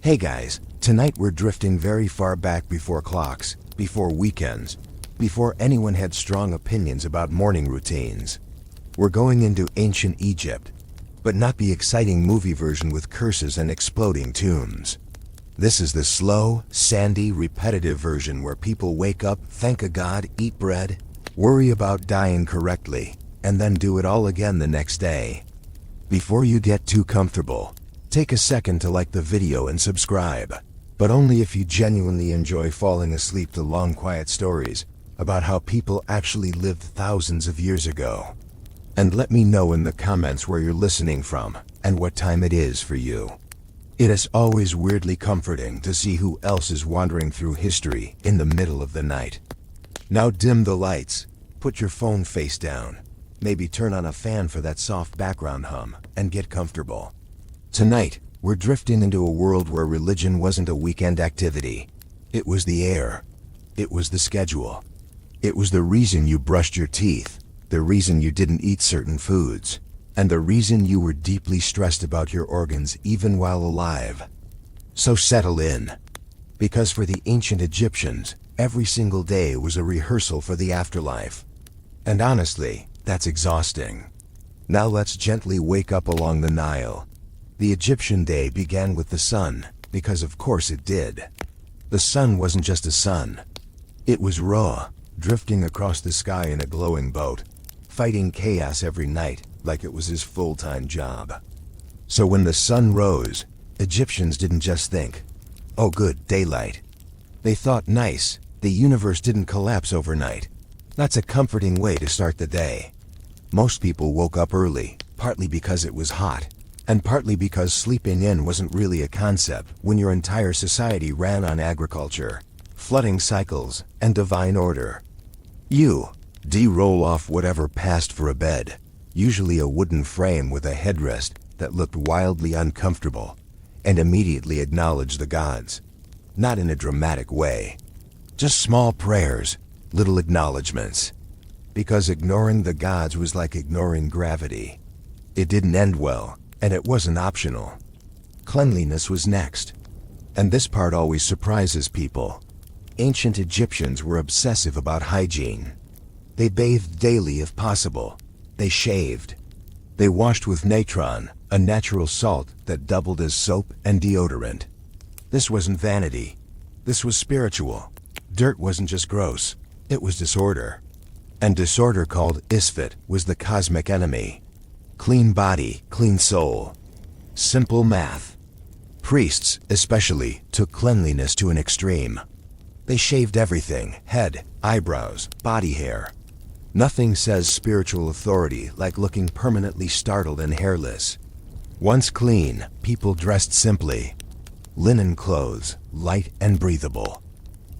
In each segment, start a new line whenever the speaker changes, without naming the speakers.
Hey guys, tonight we're drifting very far back before clocks, before weekends, before anyone had strong opinions about morning routines. We're going into ancient Egypt, but not the exciting movie version with curses and exploding tombs. This is the slow, sandy, repetitive version where people wake up, thank a god, eat bread, worry about dying correctly, and then do it all again the next day. Before you get too comfortable, take a second to like the video and subscribe, but only if you genuinely enjoy falling asleep to long quiet stories about how people actually lived thousands of years ago. And let me know in the comments where you're listening from and what time it is for you. It is always weirdly comforting to see who else is wandering through history in the middle of the night. Now dim the lights, put your phone face down, maybe turn on a fan for that soft background hum, and get comfortable. Tonight, we're drifting into a world where religion wasn't a weekend activity. It was the air. It was the schedule. It was the reason you brushed your teeth, the reason you didn't eat certain foods, and the reason you were deeply stressed about your organs even while alive. So settle in, because for the ancient Egyptians, every single day was a rehearsal for the afterlife. And honestly, that's exhausting. Now let's gently wake up along the Nile. The Egyptian day began with the sun, because of course it did. The sun wasn't just a sun. It was Ra, drifting across the sky in a glowing boat, fighting chaos every night like it was his full-time job. So when the sun rose, Egyptians didn't just think, oh good, daylight. They thought, nice, the universe didn't collapse overnight. That's a comforting way to start the day. Most people woke up early, partly because it was hot, and partly because sleeping in wasn't really a concept when your entire society ran on agriculture, flooding cycles, and divine order. You roll off whatever passed for a bed, usually a wooden frame with a headrest that looked wildly uncomfortable, and immediately acknowledge the gods. Not in a dramatic way. Just small prayers, little acknowledgements. Because ignoring the gods was like ignoring gravity. It didn't end well, and it wasn't optional. Cleanliness was next. And this part always surprises people. Ancient Egyptians were obsessive about hygiene. They bathed daily if possible. They shaved. They washed with natron, a natural salt that doubled as soap and deodorant. This wasn't vanity. This was spiritual. Dirt wasn't just gross. It was disorder. And disorder, called isfet, was the cosmic enemy. Clean body, clean soul. Simple math. Priests, especially, took cleanliness to an extreme. They shaved everything: head, eyebrows, body hair. Nothing says spiritual authority like looking permanently startled and hairless. Once clean, people dressed simply. Linen clothes, light and breathable.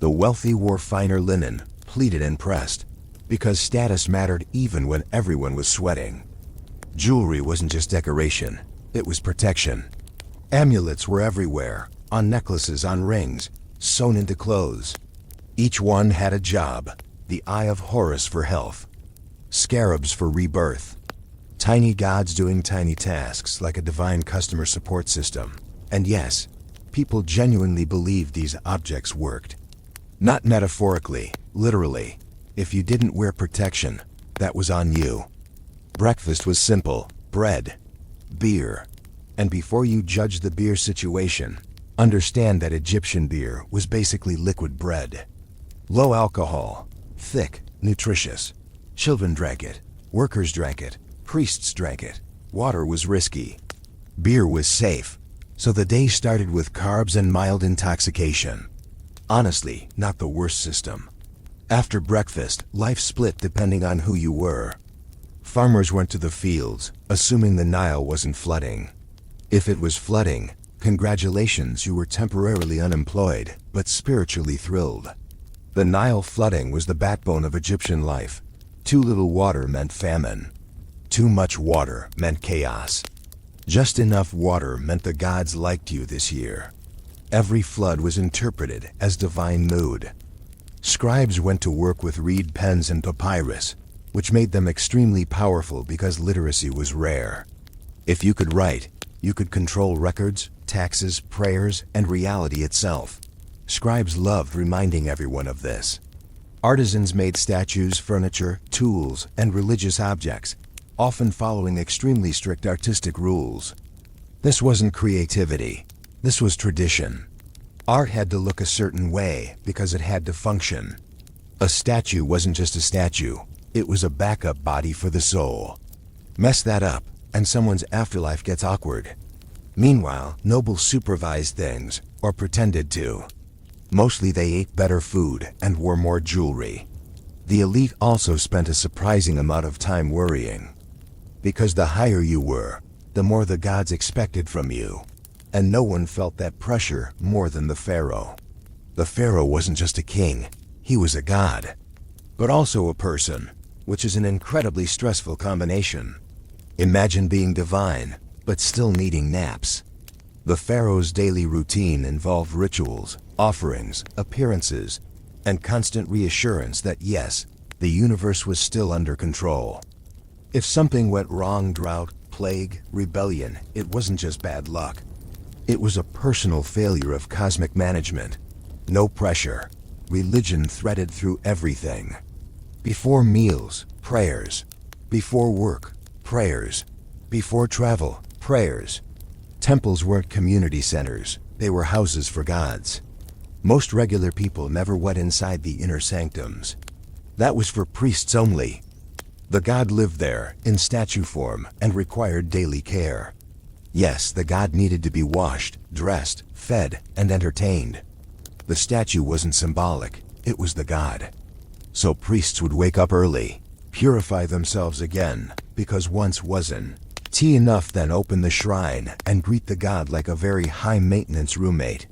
The wealthy wore finer linen, pleated and pressed, because status mattered even when everyone was sweating. Jewelry wasn't just decoration, it was protection. Amulets were everywhere, on necklaces, on rings, sewn into clothes. Each one had a job: the Eye of Horus for health, scarabs for rebirth, tiny gods doing tiny tasks like a divine customer support system. And yes, people genuinely believed these objects worked. Not metaphorically, literally. If you didn't wear protection, that was on you. Breakfast was simple: bread, beer. And before you judge the beer situation, understand that Egyptian beer was basically liquid bread. Low alcohol, thick, nutritious. Children drank it, workers drank it, priests drank it. Water was risky. Beer was safe, so the day started with carbs and mild intoxication. Honestly, not the worst system. After breakfast, life split depending on who you were. Farmers went to the fields, assuming the Nile wasn't flooding. If it was flooding, congratulations, you were temporarily unemployed, but spiritually thrilled. The Nile flooding was the backbone of Egyptian life. Too little water meant famine. Too much water meant chaos. Just enough water meant the gods liked you this year. Every flood was interpreted as divine mood. Scribes went to work with reed pens and papyrus, which made them extremely powerful because literacy was rare. If you could write, You could control records, taxes, prayers, and reality itself. Scribes loved reminding everyone of this. Artisans made statues, furniture, tools, and religious objects, often following extremely strict artistic rules. This wasn't creativity. This was tradition. Art had to look a certain way because it had to function. A statue wasn't just a statue. It was a backup body for the soul. Mess that up, and someone's afterlife gets awkward. Meanwhile, nobles supervised things, or pretended to. Mostly they ate better food and wore more jewelry. The elite also spent a surprising amount of time worrying. Because the higher you were, the more the gods expected from you. And no one felt that pressure more than the pharaoh. The pharaoh wasn't just a king, he was a god. But also a person, which is an incredibly stressful combination. Imagine being divine, but still needing naps. The pharaoh's daily routine involved rituals, offerings, appearances, and constant reassurance that yes, the universe was still under control. If something went wrong, drought, plague, rebellion, it wasn't just bad luck. It was a personal failure of cosmic management. No pressure. Religion threaded through everything. Before meals, prayers. Before work, prayers. Before travel, prayers. Temples weren't community centers, they were houses for gods. Most regular people never went inside the inner sanctums. That was for priests only. The god lived there, in statue form, and required daily care. Yes, the god needed to be washed, dressed, fed, and entertained. The statue wasn't symbolic, it was the god. So priests would wake up early, purify themselves again, because once wasn't tea enough, then open the shrine and greet the god like a very high-maintenance roommate.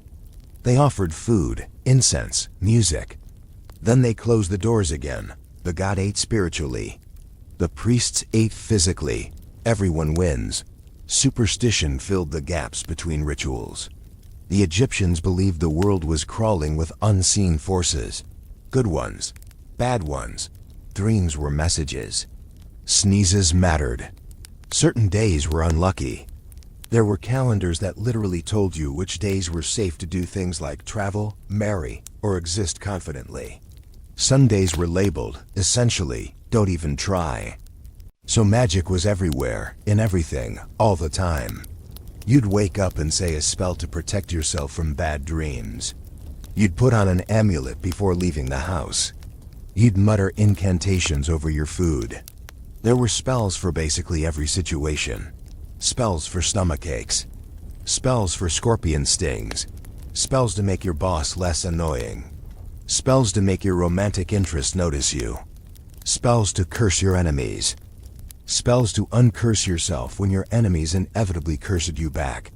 They offered food, incense, music. Then they closed the doors again. The god ate spiritually. The priests ate physically. Everyone wins. Superstition filled the gaps between rituals. The Egyptians believed the world was crawling with unseen forces. Good ones, bad ones. Dreams were messages. Sneezes mattered. Certain days were unlucky. There were calendars that literally told you which days were safe to do things like travel, marry, or exist confidently. Sundays were labeled, essentially, don't even try. So magic was everywhere, in everything, all the time. You'd wake up and say a spell to protect yourself from bad dreams. You'd put on an amulet before leaving the house. You'd mutter incantations over your food. There were spells for basically every situation. Spells for stomach aches. Spells for scorpion stings. Spells to make your boss less annoying. Spells to make your romantic interest notice you. Spells to curse your enemies. Spells to uncurse yourself when your enemies inevitably cursed you back.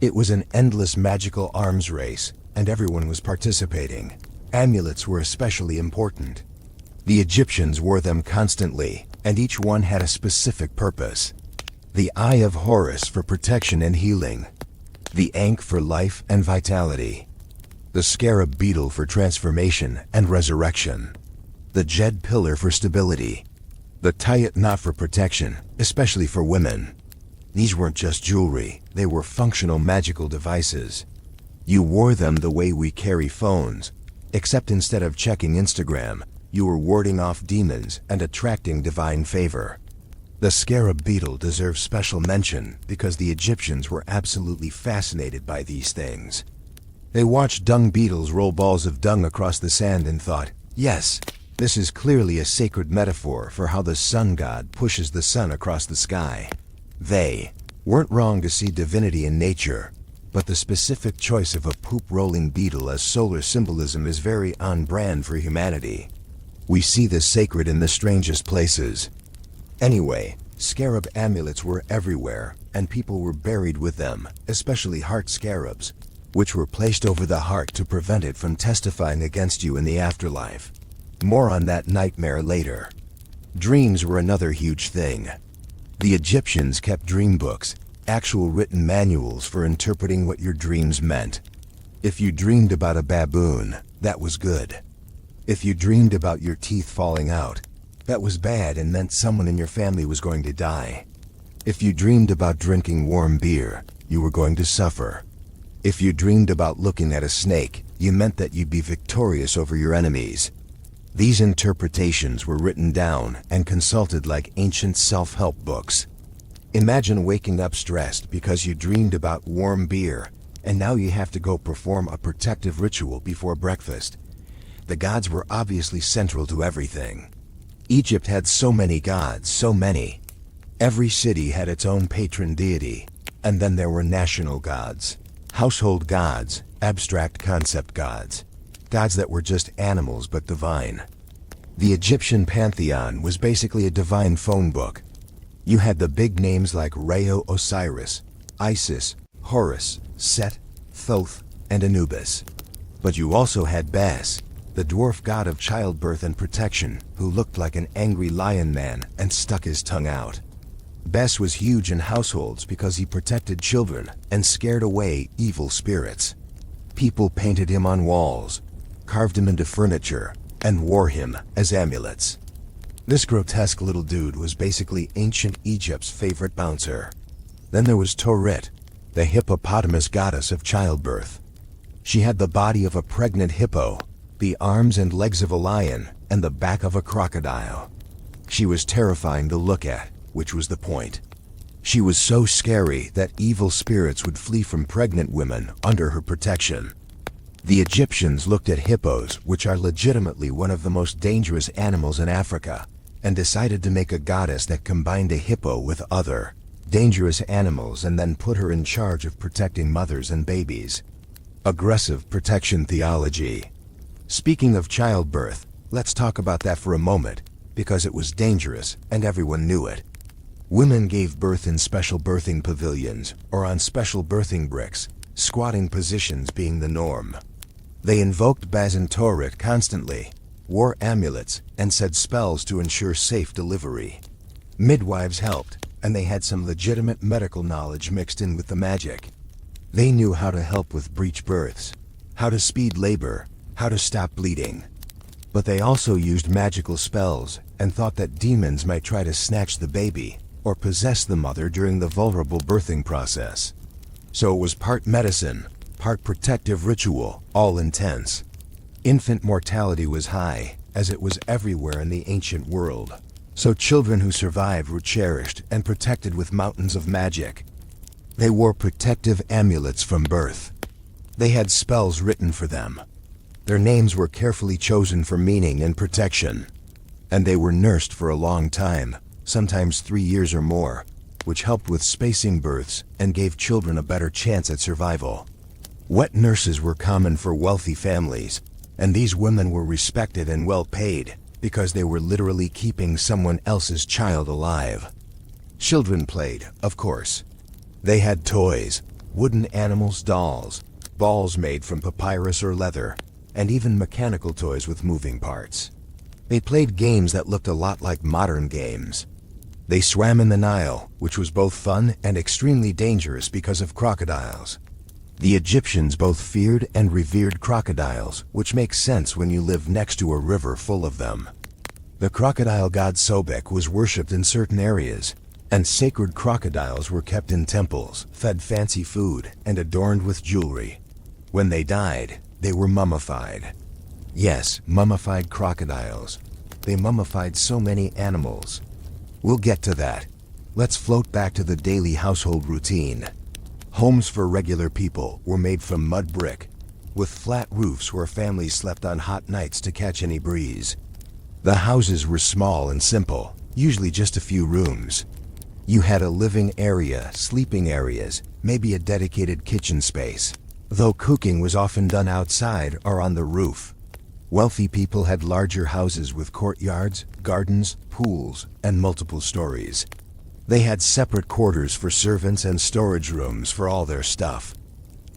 It was an endless magical arms race, and everyone was participating. Amulets were especially important. The Egyptians wore them constantly, and each one had a specific purpose. The Eye of Horus for protection and healing. The Ankh for life and vitality. The Scarab Beetle for transformation and resurrection. The Jed Pillar for stability. The Tayat Knot for protection, especially for women. These weren't just jewelry, they were functional magical devices. You wore them the way we carry phones, except instead of checking Instagram, you were warding off demons and attracting divine favor. The Scarab Beetle deserves special mention because the Egyptians were absolutely fascinated by these things. They watched dung beetles roll balls of dung across the sand and thought, yes, this is clearly a sacred metaphor for how the sun god pushes the sun across the sky. They weren't wrong to see divinity in nature, but the specific choice of a poop-rolling beetle as solar symbolism is very on brand for humanity. We see the sacred in the strangest places. Anyway, scarab amulets were everywhere, and people were buried with them, especially heart scarabs, which were placed over the heart to prevent it from testifying against you in the afterlife. More on that nightmare later. Dreams were another huge thing. The Egyptians kept dream books, actual written manuals for interpreting what your dreams meant. If you dreamed about a baboon, that was good. If you dreamed about your teeth falling out, that was bad and meant someone in your family was going to die. If you dreamed about drinking warm beer, you were going to suffer. If you dreamed about looking at a snake, you meant that you'd be victorious over your enemies. These interpretations were written down and consulted like ancient self-help books. Imagine waking up stressed because you dreamed about warm beer, and now you have to go perform a protective ritual before breakfast. The gods were obviously central to everything. Egypt had so many gods, so many. Every city had its own patron deity, and then there were national gods, household gods, abstract concept gods, gods that were just animals but divine. The Egyptian pantheon was basically a divine phone book. You had the big names like Ra, Osiris, Isis, Horus, Set, Thoth, and Anubis. But you also had Bes, the dwarf god of childbirth and protection, who looked like an angry lion man and stuck his tongue out. Bes was huge in households because he protected children and scared away evil spirits. People painted him on walls, carved him into furniture, and wore him as amulets. This grotesque little dude was basically ancient Egypt's favorite bouncer. Then there was Torit, the hippopotamus goddess of childbirth. She had the body of a pregnant hippo, the arms and legs of a lion, and the back of a crocodile. She was terrifying to look at, which was the point. She was so scary that evil spirits would flee from pregnant women under her protection. The Egyptians looked at hippos, which are legitimately one of the most dangerous animals in Africa, and decided to make a goddess that combined a hippo with other dangerous animals and then put her in charge of protecting mothers and babies. Aggressive protection theology. Speaking of childbirth, let's talk about that for a moment, because it was dangerous and everyone knew it. Women gave birth in special birthing pavilions or on special birthing bricks, squatting positions being the norm. They invoked Bes and Torit constantly, wore amulets, and said spells to ensure safe delivery. Midwives helped, and they had some legitimate medical knowledge mixed in with the magic. They knew how to help with breech births, how to speed labor, how to stop bleeding. But they also used magical spells and thought that demons might try to snatch the baby or possess the mother during the vulnerable birthing process. So it was part medicine, part protective ritual, all intense. Infant mortality was high, as it was everywhere in the ancient world. So children who survived were cherished and protected with mountains of magic. They wore protective amulets from birth. They had spells written for them. Their names were carefully chosen for meaning and protection. And they were nursed for a long time, sometimes 3 years or more, which helped with spacing births and gave children a better chance at survival. Wet nurses were common for wealthy families, and these women were respected and well paid because they were literally keeping someone else's child alive. Children played, of course. They had toys, wooden animals, dolls, balls made from papyrus or leather, and even mechanical toys with moving parts. They played games that looked a lot like modern games. They swam in the Nile, which was both fun and extremely dangerous because of crocodiles. The Egyptians both feared and revered crocodiles, which makes sense when you live next to a river full of them. The crocodile god Sobek was worshipped in certain areas, and sacred crocodiles were kept in temples, fed fancy food, and adorned with jewelry. When they died, they were mummified. Yes, mummified crocodiles. They mummified so many animals. We'll get to that. Let's float back to the daily household routine. Homes for regular people were made from mud brick, with flat roofs where families slept on hot nights to catch any breeze. The houses were small and simple, usually just a few rooms. You had a living area, sleeping areas, maybe a dedicated kitchen space, though cooking was often done outside or on the roof. Wealthy people had larger houses with courtyards, gardens, pools, and multiple stories. They had separate quarters for servants and storage rooms for all their stuff.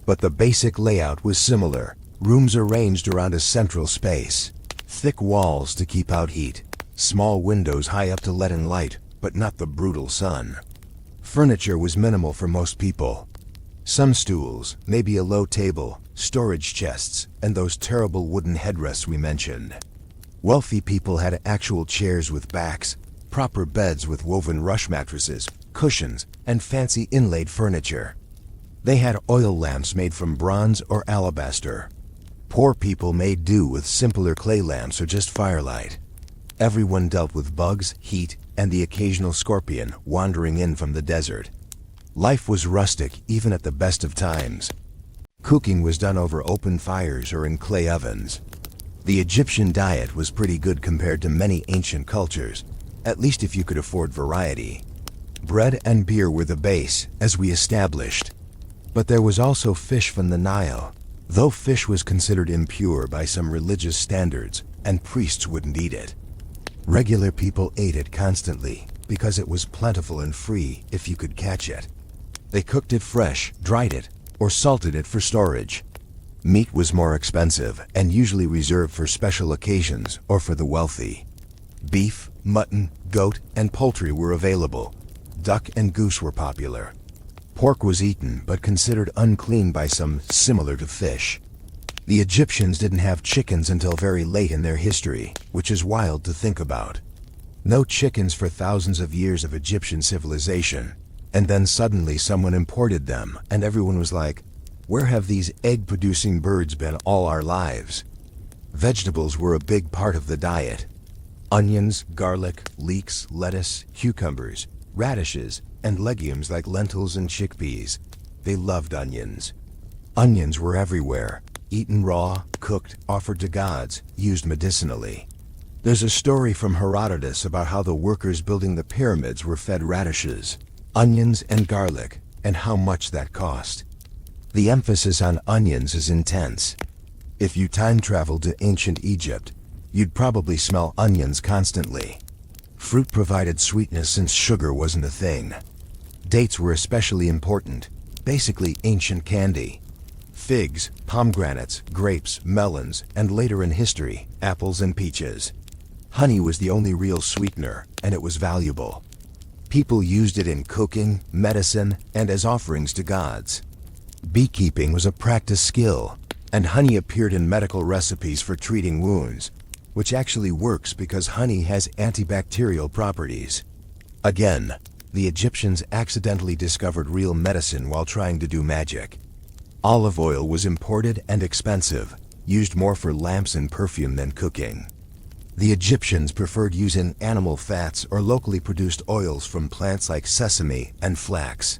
But the basic layout was similar, rooms arranged around a central space. Thick walls to keep out heat, small windows high up to let in light, but not the brutal sun. Furniture was minimal for most people. Some stools, maybe a low table, storage chests, and those terrible wooden headrests we mentioned. Wealthy people had actual chairs with backs, proper beds with woven rush mattresses, cushions, and fancy inlaid furniture. They had oil lamps made from bronze or alabaster. Poor people made do with simpler clay lamps or just firelight. Everyone dealt with bugs, heat, and the occasional scorpion wandering in from the desert. Life was rustic even at the best of times. Cooking was done over open fires or in clay ovens. The Egyptian diet was pretty good compared to many ancient cultures, at least if you could afford variety. Bread and beer were the base, as we established. But there was also fish from the Nile, though fish was considered impure by some religious standards, and priests wouldn't eat it. Regular people ate it constantly because it was plentiful and free if you could catch it. They cooked it fresh, dried it, or salted it for storage. Meat was more expensive and usually reserved for special occasions or for the wealthy. Beef, mutton, goat, and poultry were available. Duck and goose were popular. Pork was eaten but considered unclean by some, similar to fish. The Egyptians didn't have chickens until very late in their history, which is wild to think about. No chickens for thousands of years of Egyptian civilization, and then suddenly someone imported them and everyone was like, where have these egg-producing birds been all our lives? Vegetables were a big part of the diet. Onions, garlic, leeks, lettuce, cucumbers, radishes, and legumes like lentils and chickpeas. They loved onions. Onions were everywhere, eaten raw, cooked, offered to gods, used medicinally. There's a story from Herodotus about how the workers building the pyramids were fed radishes, onions, and garlic, and how much that cost. The emphasis on onions is intense. If you time traveled to ancient Egypt, you'd probably smell onions constantly. Fruit provided sweetness since sugar wasn't a thing. Dates were especially important, basically ancient candy. Figs, pomegranates, grapes, melons, and later in history, apples and peaches. Honey was the only real sweetener, and it was valuable. People used it in cooking, medicine, and as offerings to gods. Beekeeping was a practiced skill, and honey appeared in medical recipes for treating wounds, which actually works because honey has antibacterial properties. Again, the Egyptians accidentally discovered real medicine while trying to do magic. Olive oil was imported and expensive, used more for lamps and perfume than cooking. The Egyptians preferred using animal fats or locally produced oils from plants like sesame and flax.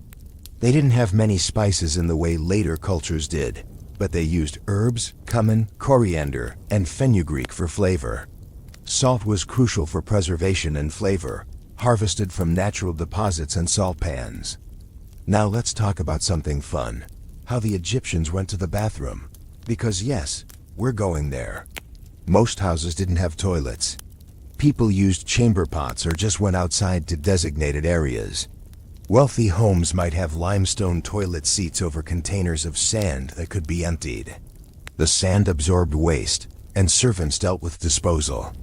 They didn't have many spices in the way later cultures did, but they used herbs, cumin, coriander, and fenugreek for flavor. Salt was crucial for preservation and flavor, harvested from natural deposits and salt pans. Now let's talk about something fun. How the Egyptians went to the bathroom. Because yes, we're going there. Most houses didn't have toilets. People used chamber pots or just went outside to designated areas. Wealthy homes might have limestone toilet seats over containers of sand that could be emptied. The sand absorbed waste, and servants dealt with disposal.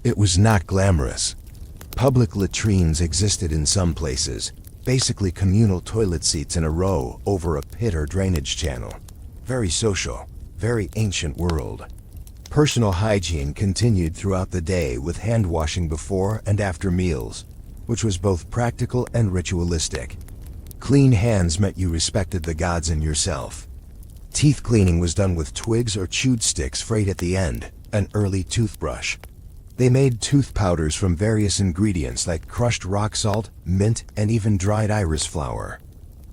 It was not glamorous. Public latrines existed in some places, basically communal toilet seats in a row over a pit or drainage channel. Very social, very ancient world. Personal hygiene continued throughout the day with hand washing before and after meals, which was both practical and ritualistic. Clean hands meant you respected the gods and yourself. Teeth cleaning was done with twigs or chewed sticks frayed at the end, an early toothbrush. They made tooth powders from various ingredients like crushed rock salt, mint, and even dried iris flower.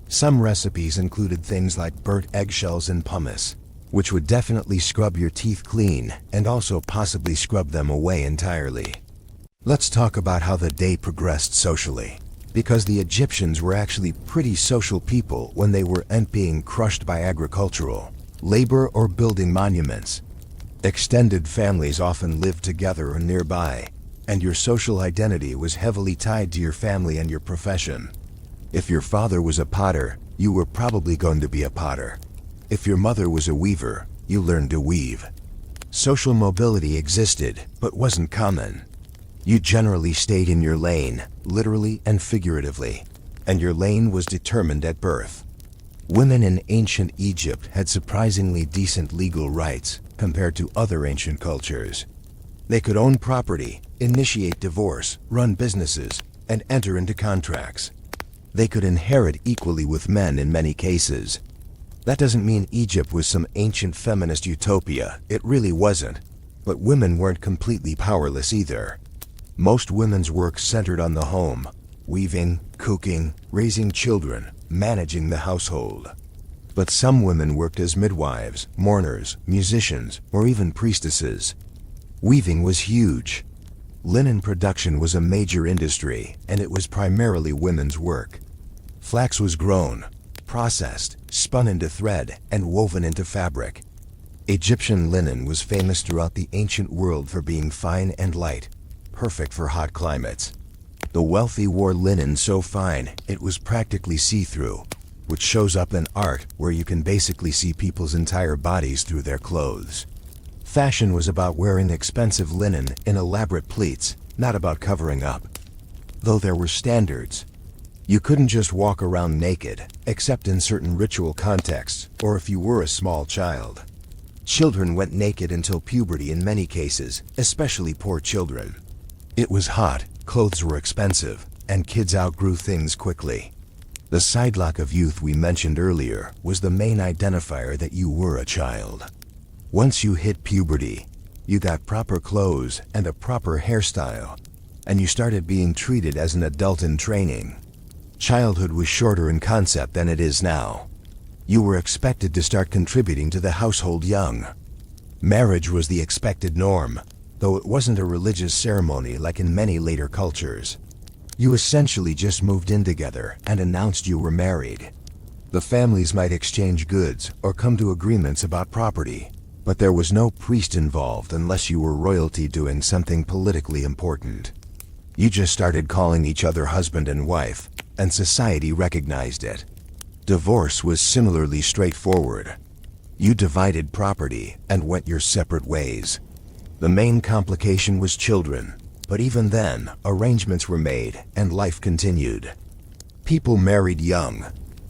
Some recipes included things like burnt eggshells and pumice, which would definitely scrub your teeth clean and also possibly scrub them away entirely. Let's talk about how the day progressed socially, because the Egyptians were actually pretty social people when they weren't being crushed by agricultural, labor, or building monuments. Extended families often lived together or nearby, and your social identity was heavily tied to your family and your profession. If your father was a potter, you were probably going to be a potter. If your mother was a weaver, you learned to weave. Social mobility existed, but wasn't common. You generally stayed in your lane, literally and figuratively, and your lane was determined at birth. Women in ancient Egypt had surprisingly decent legal rights compared to other ancient cultures. They could own property, initiate divorce, run businesses, and enter into contracts. They could inherit equally with men in many cases. That doesn't mean Egypt was some ancient feminist utopia. It really wasn't. But women weren't completely powerless either. Most women's work centered on the home: weaving, cooking, raising children, managing the household. But some women worked as midwives, mourners, musicians, or even priestesses. Weaving was huge. Linen production was a major industry, and it was primarily women's work. Flax was grown, processed, spun into thread, and woven into fabric. Egyptian linen was famous throughout the ancient world for being fine and light, perfect for hot climates. The wealthy wore linen so fine it was practically see-through, which shows up in art where you can basically see people's entire bodies through their clothes. Fashion was about wearing expensive linen in elaborate pleats, not about covering up. Though there were standards. You couldn't just walk around naked, except in certain ritual contexts, or if you were a small child. Children went naked until puberty in many cases, especially poor children. It was hot, clothes were expensive, and kids outgrew things quickly. The sidelock of youth we mentioned earlier was the main identifier that you were a child. Once you hit puberty, you got proper clothes and a proper hairstyle, and you started being treated as an adult in training. Childhood was shorter in concept than it is now. You were expected to start contributing to the household young. Marriage was the expected norm, though it wasn't a religious ceremony like in many later cultures. You essentially just moved in together and announced you were married. The families might exchange goods or come to agreements about property, but there was no priest involved unless you were royalty doing something politically important. You just started calling each other husband and wife, and society recognized it. Divorce was similarly straightforward. You divided property and went your separate ways. The main complication was children. But even then, arrangements were made and life continued. People married young,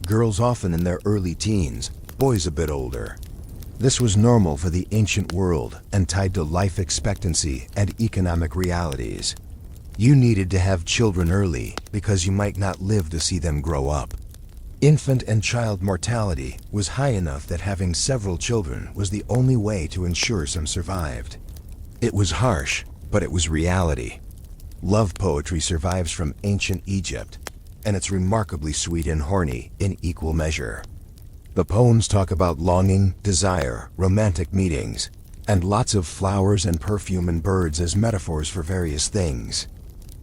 girls often in their early teens, boys a bit older. This was normal for the ancient world and tied to life expectancy and economic realities. You needed to have children early because you might not live to see them grow up. Infant and child mortality was high enough that having several children was the only way to ensure some survived. It was harsh, but it was reality. Love poetry survives from ancient Egypt, and it's remarkably sweet and horny in equal measure. The poems talk about longing, desire, romantic meetings, and lots of flowers and perfume and birds as metaphors for various things.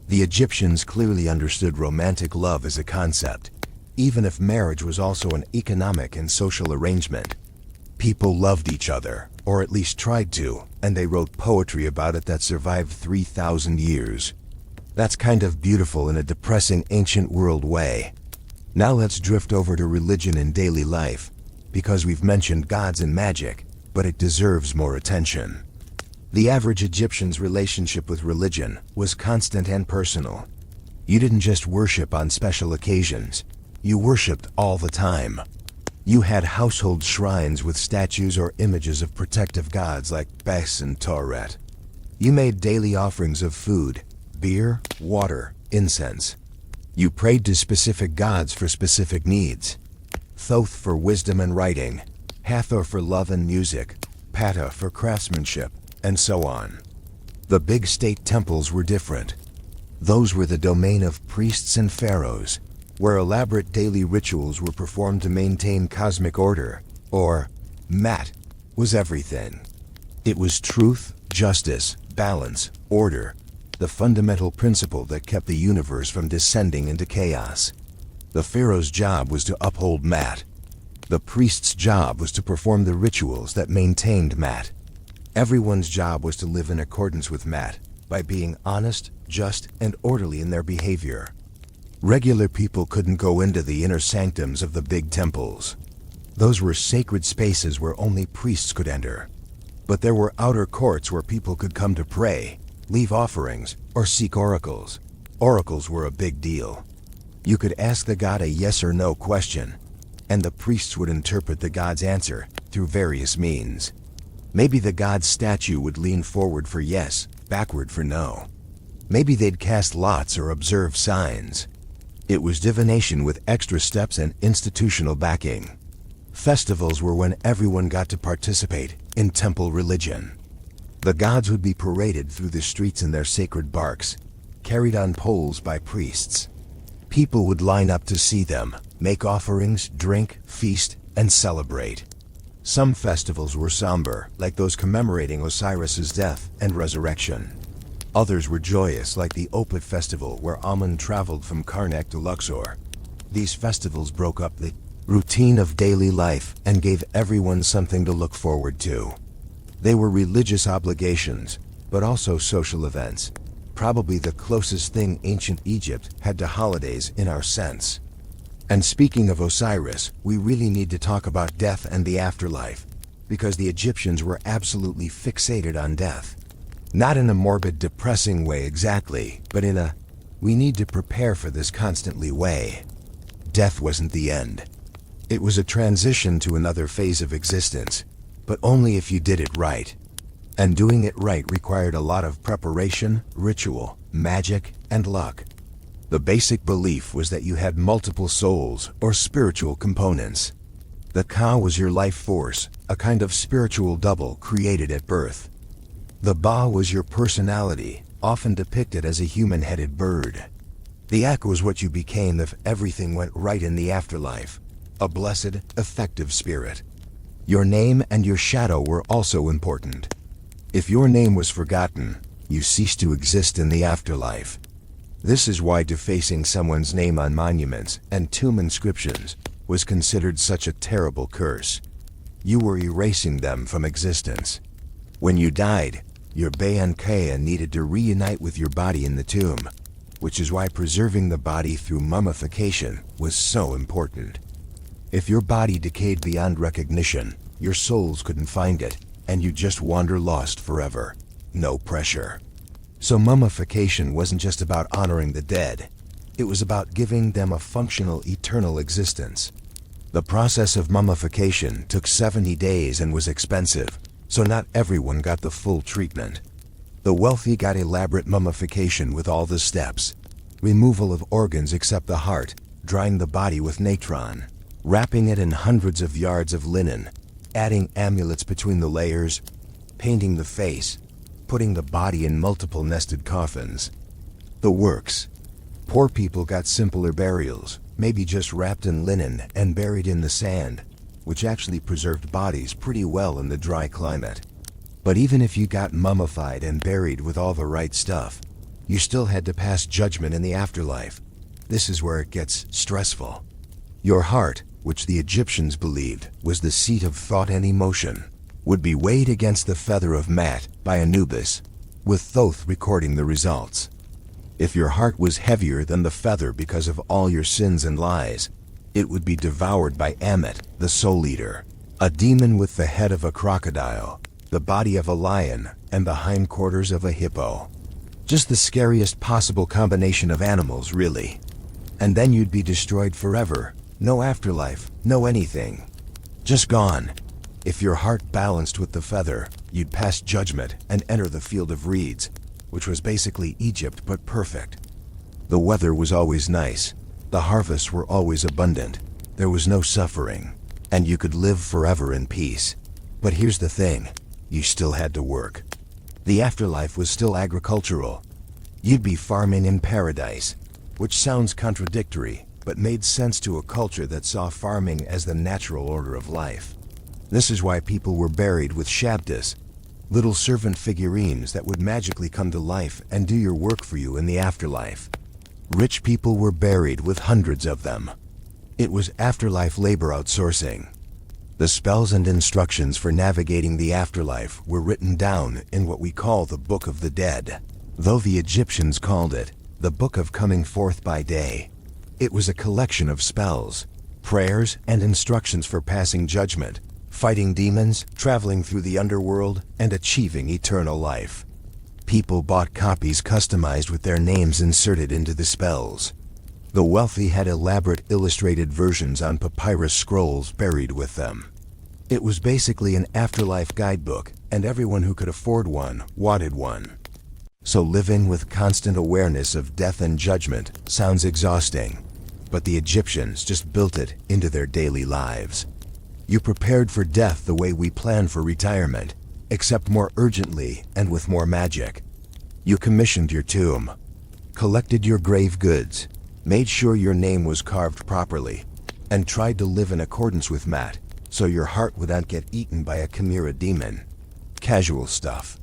The Egyptians clearly understood romantic love as a concept, even if marriage was also an economic and social arrangement. People loved each other, or at least tried to, and they wrote poetry about it that survived 3,000 years. That's kind of beautiful in a depressing ancient world way. Now let's drift over to religion in daily life, because we've mentioned gods and magic, but it deserves more attention. The average Egyptian's relationship with religion was constant and personal. You didn't just worship on special occasions, you worshipped all the time. You had household shrines with statues or images of protective gods like Bes and Tauret. You made daily offerings of food, beer, water, incense. You prayed to specific gods for specific needs. Thoth for wisdom and writing, Hathor for love and music, Ptah for craftsmanship, and so on. The big state temples were different. Those were the domain of priests and pharaohs, where elaborate daily rituals were performed to maintain cosmic order, or Mat, was everything. It was truth, justice, balance, order, the fundamental principle that kept the universe from descending into chaos. The pharaoh's job was to uphold Mat. The priest's job was to perform the rituals that maintained Mat. Everyone's job was to live in accordance with Mat by being honest, just, and orderly in their behavior. Regular people couldn't go into the inner sanctums of the big temples. Those were sacred spaces where only priests could enter. But there were outer courts where people could come to pray, leave offerings, or seek oracles. Oracles were a big deal. You could ask the god a yes or no question, and the priests would interpret the god's answer through various means. Maybe the god's statue would lean forward for yes, backward for no. Maybe they'd cast lots or observe signs. It was divination with extra steps and institutional backing. Festivals were when everyone got to participate in temple religion. The gods would be paraded through the streets in their sacred barks, carried on poles by priests. People would line up to see them, make offerings, drink, feast, and celebrate. Some festivals were somber, like those commemorating Osiris's death and resurrection. Others were joyous, like the Opet festival where Amun traveled from Karnak to Luxor. These festivals broke up the routine of daily life and gave everyone something to look forward to. They were religious obligations, but also social events, probably the closest thing ancient Egypt had to holidays in our sense. And speaking of Osiris, we really need to talk about death and the afterlife, because the Egyptians were absolutely fixated on death. Not in a morbid, depressing way exactly, but in a, we need to prepare for this constantly way. Death wasn't the end. It was a transition to another phase of existence, but only if you did it right. And doing it right required a lot of preparation, ritual, magic, and luck. The basic belief was that you had multiple souls or spiritual components. The Ka was your life force, a kind of spiritual double created at birth. The Ba was your personality, often depicted as a human-headed bird. The Ak was what you became if everything went right in the afterlife, a blessed, effective spirit. Your name and your shadow were also important. If your name was forgotten, you ceased to exist in the afterlife. This is why defacing someone's name on monuments and tomb inscriptions was considered such a terrible curse. You were erasing them from existence. When you died, your Bayan Kaya needed to reunite with your body in the tomb, which is why preserving the body through mummification was so important. If your body decayed beyond recognition, your souls couldn't find it, and you'd just wander lost forever. No pressure. So mummification wasn't just about honoring the dead. It was about giving them a functional, eternal existence. The process of mummification took 70 days and was expensive, so not everyone got the full treatment. The wealthy got elaborate mummification with all the steps. Removal of organs except the heart, drying the body with natron, wrapping it in hundreds of yards of linen, adding amulets between the layers, painting the face, putting the body in multiple nested coffins. The works. Poor people got simpler burials, maybe just wrapped in linen and buried in the sand, which actually preserved bodies pretty well in the dry climate. But even if you got mummified and buried with all the right stuff, you still had to pass judgment in the afterlife. This is where it gets stressful. Your heart, which the Egyptians believed was the seat of thought and emotion, would be weighed against the feather of Mat by Anubis, with Thoth recording the results. If your heart was heavier than the feather because of all your sins and lies, it would be devoured by Ammit, the soul eater, a demon with the head of a crocodile, the body of a lion, and the hindquarters of a hippo. Just the scariest possible combination of animals, really. And then you'd be destroyed forever. No afterlife, no anything. Just gone. If your heart balanced with the feather, you'd pass judgment and enter the field of reeds, which was basically Egypt but perfect. The weather was always nice. The harvests were always abundant. There was no suffering, and you could live forever in peace. But here's the thing, you still had to work. The afterlife was still agricultural. You'd be farming in paradise, which sounds contradictory, but made sense to a culture that saw farming as the natural order of life. This is why people were buried with shabdas, little servant figurines that would magically come to life and do your work for you in the afterlife. Rich people were buried with hundreds of them. It was afterlife labor outsourcing. The spells and instructions for navigating the afterlife were written down in what we call the Book of the Dead, though the Egyptians called it the Book of Coming Forth by Day. It was a collection of spells, prayers, and instructions for passing judgment, fighting demons, traveling through the underworld, and achieving eternal life. People bought copies customized with their names inserted into the spells. The wealthy had elaborate illustrated versions on papyrus scrolls buried with them. It was basically an afterlife guidebook, and everyone who could afford one wanted one. So living with constant awareness of death and judgment sounds exhausting, but the Egyptians just built it into their daily lives. You prepared for death the way we plan for retirement, except more urgently and with more magic. You commissioned your tomb, collected your grave goods, made sure your name was carved properly, and tried to live in accordance with Maat, so your heart wouldn't get eaten by a chimera demon. Casual stuff.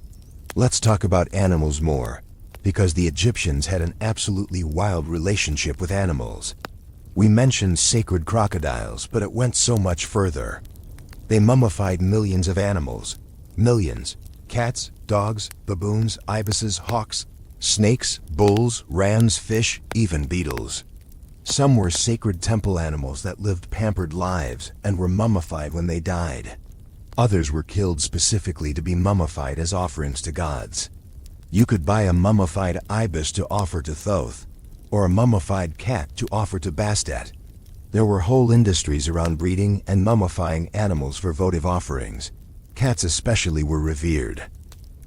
Let's talk about animals more, because the Egyptians had an absolutely wild relationship with animals. We mentioned sacred crocodiles, but it went so much further. They mummified millions of animals. Millions. Cats, dogs, baboons, ibises, hawks, snakes, bulls, rams, fish, even beetles. Some were sacred temple animals that lived pampered lives and were mummified when they died. Others were killed specifically to be mummified as offerings to gods. You could buy a mummified ibis to offer to Thoth, or a mummified cat to offer to Bastet. There were whole industries around breeding and mummifying animals for votive offerings. Cats especially were revered.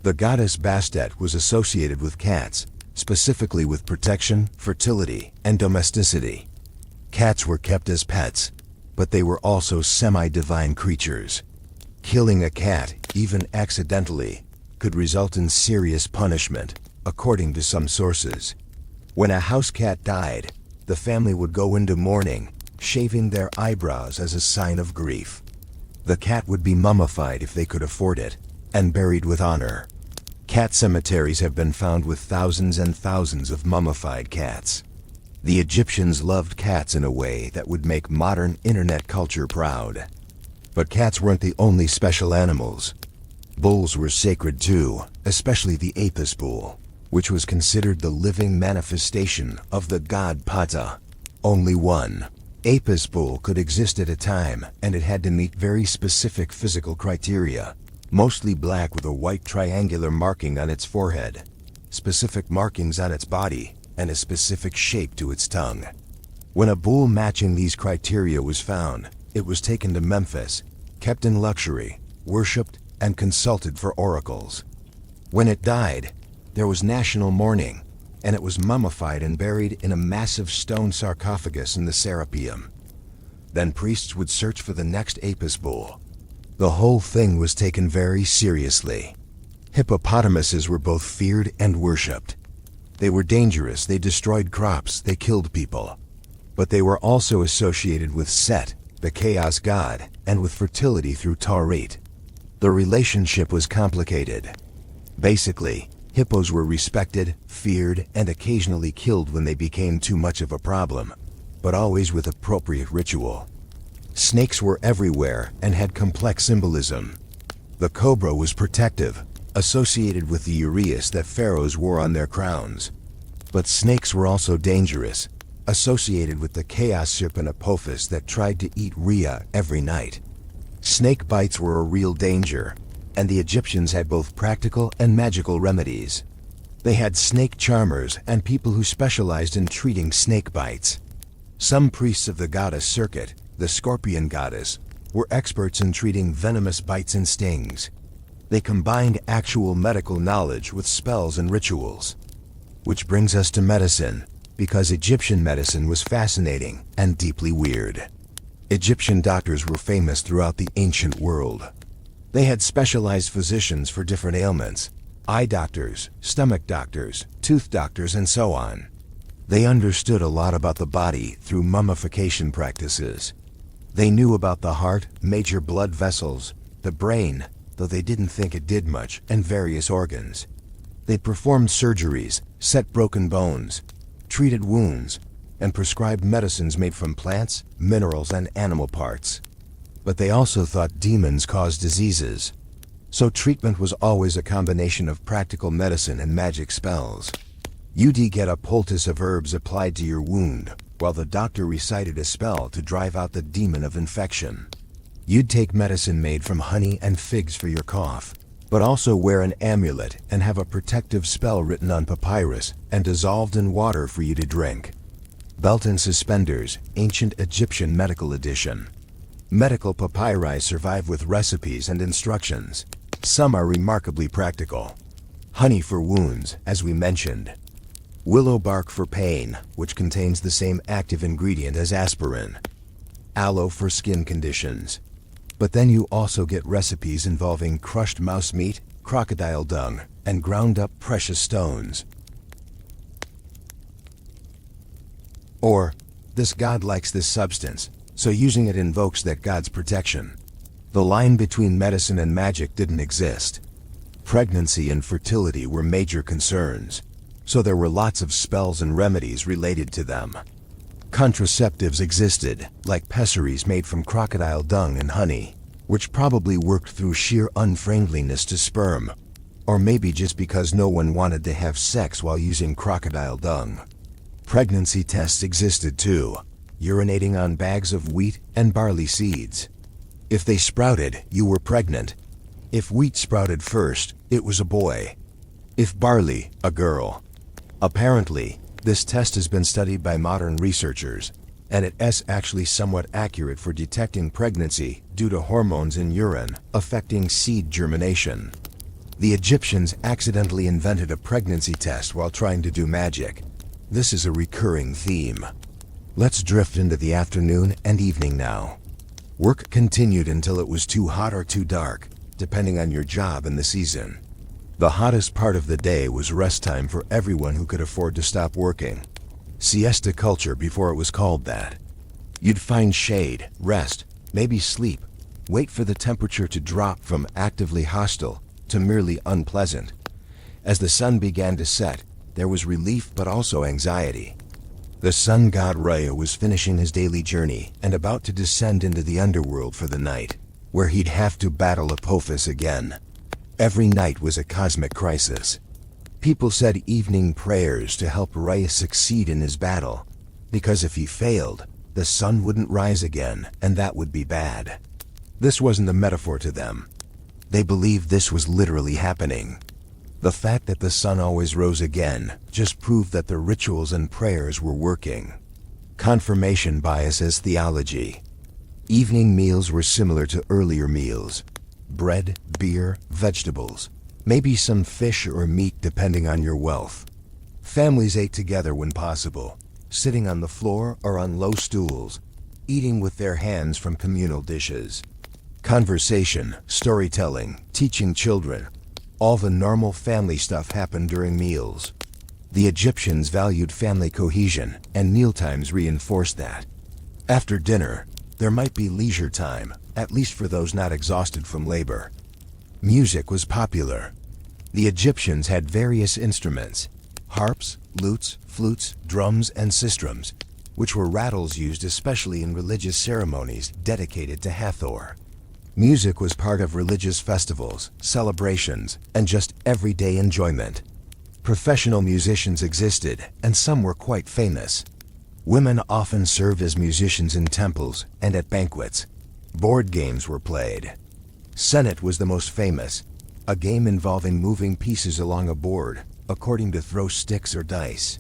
The goddess Bastet was associated with cats, specifically with protection, fertility, and domesticity. Cats were kept as pets, but they were also semi-divine creatures. Killing a cat, even accidentally, could result in serious punishment, according to some sources. When a house cat died, the family would go into mourning, shaving their eyebrows as a sign of grief. The cat would be mummified if they could afford it, and buried with honor. Cat cemeteries have been found with thousands and thousands of mummified cats. The Egyptians loved cats in a way that would make modern internet culture proud. But cats weren't the only special animals. Bulls were sacred too, especially the Apis bull, which was considered the living manifestation of the god Ptah. Only one Apis bull could exist at a time, and it had to meet very specific physical criteria, mostly black with a white triangular marking on its forehead, specific markings on its body, and a specific shape to its tongue. When a bull matching these criteria was found, it was taken to Memphis, kept in luxury, worshipped, and consulted for oracles. When it died, there was national mourning, and it was mummified and buried in a massive stone sarcophagus in the Serapeum. Then priests would search for the next Apis bull. The whole thing was taken very seriously. Hippopotamuses were both feared and worshipped. They were dangerous, they destroyed crops, they killed people. But they were also associated with Set, the chaos god, and with fertility through Taurit. The relationship was complicated. Basically, hippos were respected, feared, and occasionally killed when they became too much of a problem, but always with appropriate ritual. Snakes were everywhere and had complex symbolism. The cobra was protective, associated with the uraeus that pharaohs wore on their crowns. But snakes were also dangerous, associated with the chaos serpent Apophis that tried to eat Rhea every night. Snake bites were a real danger, and the Egyptians had both practical and magical remedies. They had snake charmers and people who specialized in treating snake bites. Some priests of the goddess Serket, the scorpion goddess, were experts in treating venomous bites and stings. They combined actual medical knowledge with spells and rituals. Which brings us to medicine, because Egyptian medicine was fascinating and deeply weird. Egyptian doctors were famous throughout the ancient world. They had specialized physicians for different ailments, eye doctors, stomach doctors, tooth doctors, and so on. They understood a lot about the body through mummification practices. They knew about the heart, major blood vessels, the brain, though they didn't think it did much, and various organs. They performed surgeries, set broken bones, treated wounds, and prescribed medicines made from plants, minerals, and animal parts. But they also thought demons caused diseases. So treatment was always a combination of practical medicine and magic spells. You'd get a poultice of herbs applied to your wound, while the doctor recited a spell to drive out the demon of infection. You'd take medicine made from honey and figs for your cough, but also wear an amulet and have a protective spell written on papyrus and dissolved in water for you to drink. Belt and Suspenders, Ancient Egyptian Medical Edition. Medical papyri survive with recipes and instructions. Some are remarkably practical. Honey for wounds, as we mentioned. Willow bark for pain, which contains the same active ingredient as aspirin. Aloe for skin conditions. But then you also get recipes involving crushed mouse meat, crocodile dung, and ground up precious stones. Or, this god likes this substance, so using it invokes that god's protection. The line between medicine and magic didn't exist. Pregnancy and fertility were major concerns, so there were lots of spells and remedies related to them. Contraceptives existed, like pessaries made from crocodile dung and honey, which probably worked through sheer unfriendliness to sperm, or maybe just because no one wanted to have sex while using crocodile dung. Pregnancy tests existed too, urinating on bags of wheat and barley seeds. If they sprouted, you were pregnant. If wheat sprouted first, it was a boy. If barley, a girl. Apparently, this test has been studied by modern researchers, and it is actually somewhat accurate for detecting pregnancy due to hormones in urine affecting seed germination. The Egyptians accidentally invented a pregnancy test while trying to do magic. This is a recurring theme. Let's drift into the afternoon and evening now. Work continued until it was too hot or too dark, depending on your job and the season. The hottest part of the day was rest time for everyone who could afford to stop working. Siesta culture before it was called that. You'd find shade, rest, maybe sleep, wait for the temperature to drop from actively hostile to merely unpleasant. As the sun began to set, there was relief but also anxiety. The sun god Rhea was finishing his daily journey and about to descend into the underworld for the night, where he'd have to battle Apophis again. Every night was a cosmic crisis. People said evening prayers to help Rhea succeed in his battle, because if he failed, the sun wouldn't rise again, and that would be bad. This wasn't a metaphor to them. They believed this was literally happening. The fact that the sun always rose again just proved that the rituals and prayers were working. Confirmation bias as theology. Evening meals were similar to earlier meals. Bread, beer, vegetables, maybe some fish or meat depending on your wealth. Families ate together when possible, sitting on the floor or on low stools, eating with their hands from communal dishes. Conversation, storytelling, teaching children, all the normal family stuff happened during meals. The Egyptians valued family cohesion, and mealtimes reinforced that. After dinner, there might be leisure time, at least for those not exhausted from labor. Music was popular. The Egyptians had various instruments: harps, lutes, flutes, drums, and sistrums, which were rattles used especially in religious ceremonies dedicated to Hathor. Music was part of religious festivals, celebrations, and just everyday enjoyment. Professional musicians existed, and some were quite famous. Women often served as musicians in temples and at banquets. Board games were played. Senet was the most famous, a game involving moving pieces along a board, according to throw sticks or dice.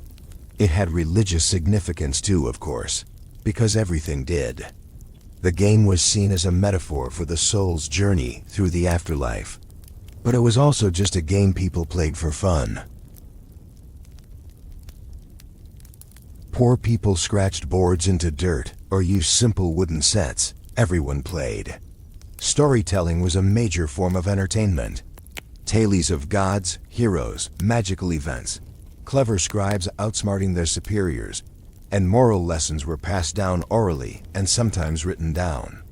It had religious significance too, of course, because everything did. The game was seen as a metaphor for the soul's journey through the afterlife. But it was also just a game people played for fun. Poor people scratched boards into dirt or used simple wooden sets. Everyone played. Storytelling was a major form of entertainment. Tales of gods, heroes, magical events, clever scribes outsmarting their superiors, and moral lessons were passed down orally and sometimes written down.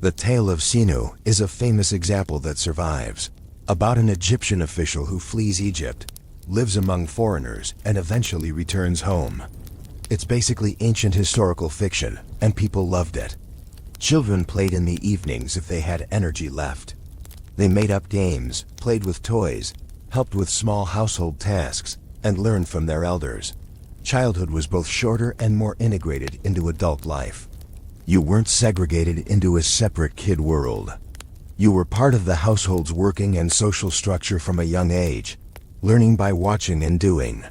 The tale of Sinu is a famous example that survives, about an Egyptian official who flees Egypt, lives among foreigners, and eventually returns home. It's basically ancient historical fiction, and people loved it. Children played in the evenings if they had energy left. They made up games, played with toys, helped with small household tasks, and learned from their elders. Childhood was both shorter and more integrated into adult life. You weren't segregated into a separate kid world. You were part of the household's working and social structure from a young age, learning by watching and doing.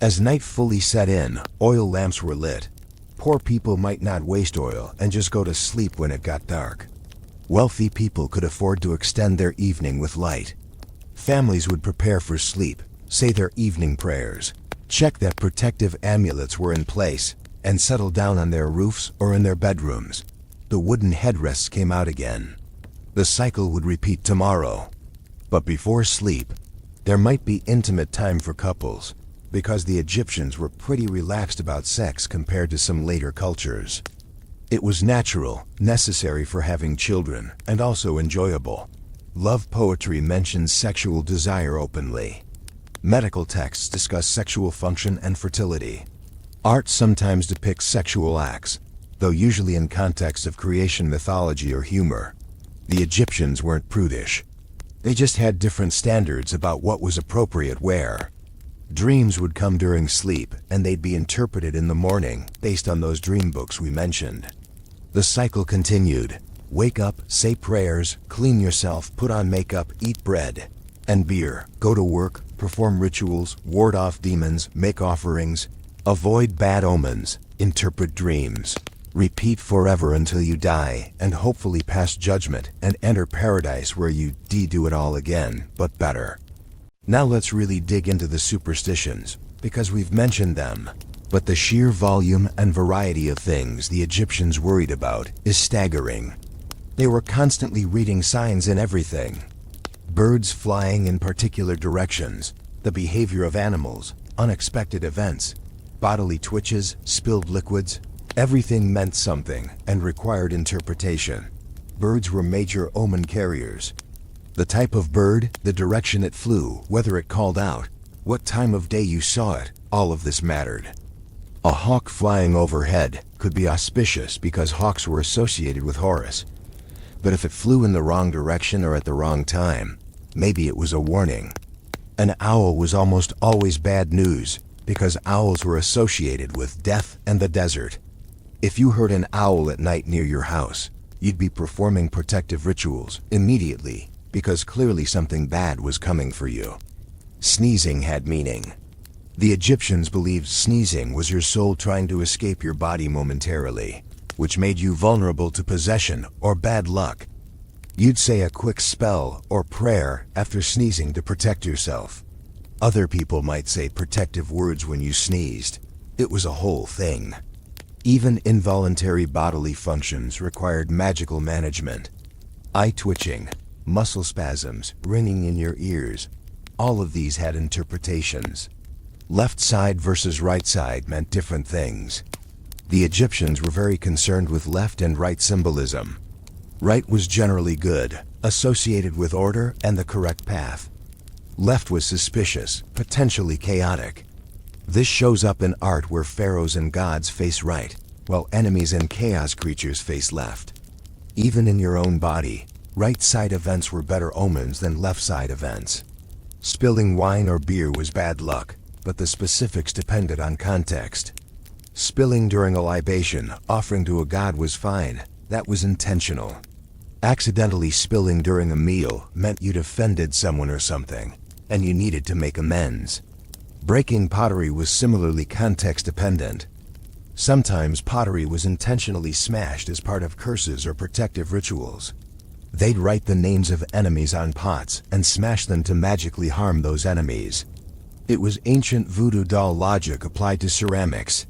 As night fully set in, oil lamps were lit. Poor people might not waste oil and just go to sleep when it got dark. Wealthy people could afford to extend their evening with light. Families would prepare for sleep, say their evening prayers, Check that protective amulets were in place, and settle down on their roofs or in their bedrooms. The wooden headrests came out again. The cycle would repeat tomorrow. But before sleep, there might be intimate time for couples, because the Egyptians were pretty relaxed about sex compared to some later cultures. It was natural, necessary for having children, and also enjoyable. Love poetry mentions sexual desire openly. Medical texts discuss sexual function and fertility. Art sometimes depicts sexual acts, though usually in context of creation mythology or humor. The Egyptians weren't prudish. They just had different standards about what was appropriate where. Dreams would come during sleep, and they'd be interpreted in the morning based on those dream books we mentioned. The cycle continued. Wake up, say prayers, clean yourself, put on makeup, eat bread and beer, go to work, perform rituals, ward off demons, make offerings, avoid bad omens, interpret dreams. Repeat forever until you die, and hopefully pass judgment and enter paradise where you do it all again, but better. Now let's really dig into the superstitions, because we've mentioned them. But the sheer volume and variety of things the Egyptians worried about is staggering. They were constantly reading signs in everything. Birds flying in particular directions, the behavior of animals, unexpected events, bodily twitches, spilled liquids. Everything meant something and required interpretation. Birds were major omen carriers. The type of bird, the direction it flew, whether it called out, what time of day you saw it, all of this mattered. A hawk flying overhead could be auspicious because hawks were associated with Horus. But if it flew in the wrong direction or at the wrong time, maybe it was a warning. An owl was almost always bad news because owls were associated with death and the desert. If you heard an owl at night near your house, you'd be performing protective rituals immediately because clearly something bad was coming for you. Sneezing had meaning. The Egyptians believed sneezing was your soul trying to escape your body momentarily, which made you vulnerable to possession or bad luck. You'd say a quick spell or prayer after sneezing to protect yourself. Other people might say protective words when you sneezed. It was a whole thing. Even involuntary bodily functions required magical management. Eye twitching, muscle spasms, ringing in your ears, all of these had interpretations. Left side versus right side meant different things. The Egyptians were very concerned with left and right symbolism. Right was generally good, associated with order and the correct path. Left was suspicious, potentially chaotic. This shows up in art where pharaohs and gods face right, while enemies and chaos creatures face left. Even in your own body, right side events were better omens than left side events. Spilling wine or beer was bad luck, but the specifics depended on context. Spilling during a libation, offering to a god was fine. That was intentional. Accidentally spilling during a meal meant you'd offended someone or something, and you needed to make amends. Breaking pottery was similarly context-dependent. Sometimes pottery was intentionally smashed as part of curses or protective rituals. They'd write the names of enemies on pots and smash them to magically harm those enemies. It was ancient voodoo doll logic applied to ceramics.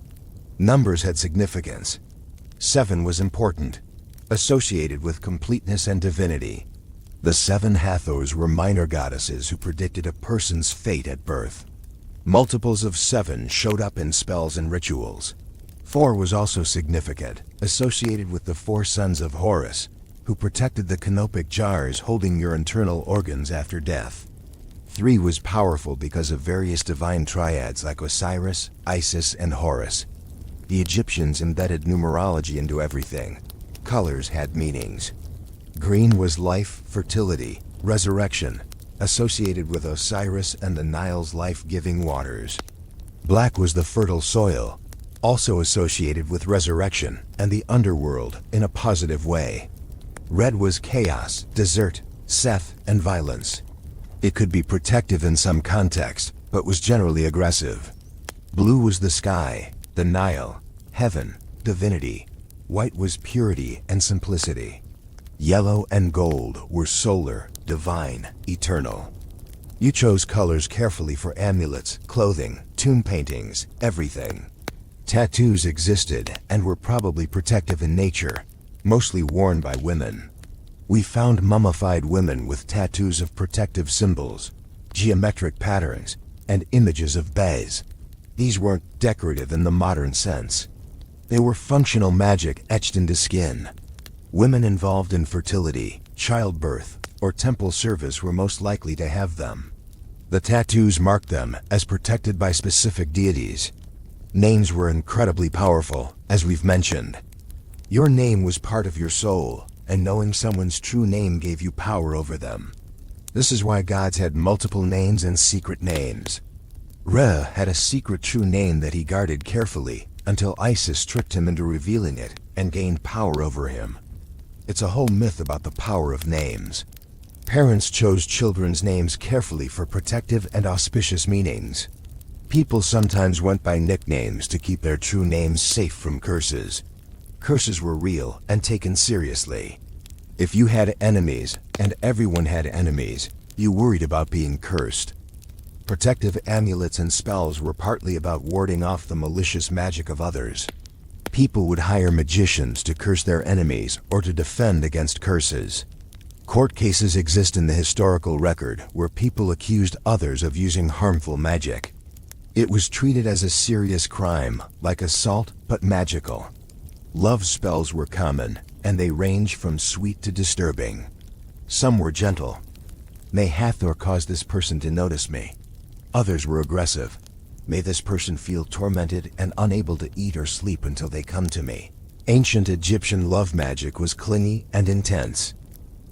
Numbers had significance. 7 was important, associated with completeness and divinity. The 7 Hathors were minor goddesses who predicted a person's fate at birth. Multiples of 7 showed up in spells and rituals. 4 was also significant, associated with the 4 sons of Horus, who protected the canopic jars holding your internal organs after death. 3 was powerful because of various divine triads like Osiris, Isis, and Horus. The Egyptians embedded numerology into everything. Colors had meanings. Green was life, fertility, resurrection, associated with Osiris and the Nile's life-giving waters. Black was the fertile soil, also associated with resurrection and the underworld in a positive way. Red was chaos, desert, Seth, and violence. It could be protective in some context, but was generally aggressive. Blue was the sky, the Nile, heaven, divinity. White was purity and simplicity. Yellow and gold were solar, divine, eternal. You chose colors carefully for amulets, clothing, tomb paintings, everything. Tattoos existed and were probably protective in nature, mostly worn by women. We found mummified women with tattoos of protective symbols, geometric patterns, and images of beys. These weren't decorative in the modern sense. They were functional magic etched into skin. Women involved in fertility, childbirth, or temple service were most likely to have them. The tattoos marked them as protected by specific deities. Names were incredibly powerful, as we've mentioned. Your name was part of your soul, and knowing someone's true name gave you power over them. This is why gods had multiple names and secret names. Re had a secret true name that he guarded carefully until Isis tricked him into revealing it and gained power over him. It's a whole myth about the power of names. Parents chose children's names carefully for protective and auspicious meanings. People sometimes went by nicknames to keep their true names safe from curses. Curses were real and taken seriously. If you had enemies, and everyone had enemies, you worried about being cursed. Protective amulets and spells were partly about warding off the malicious magic of others. People would hire magicians to curse their enemies or to defend against curses. Court cases exist in the historical record where people accused others of using harmful magic. It was treated as a serious crime, like assault, but magical. Love spells were common, and they ranged from sweet to disturbing. Some were gentle. May Hathor cause this person to notice me. Others were aggressive. May this person feel tormented and unable to eat or sleep until they come to me. Ancient Egyptian love magic was clingy and intense.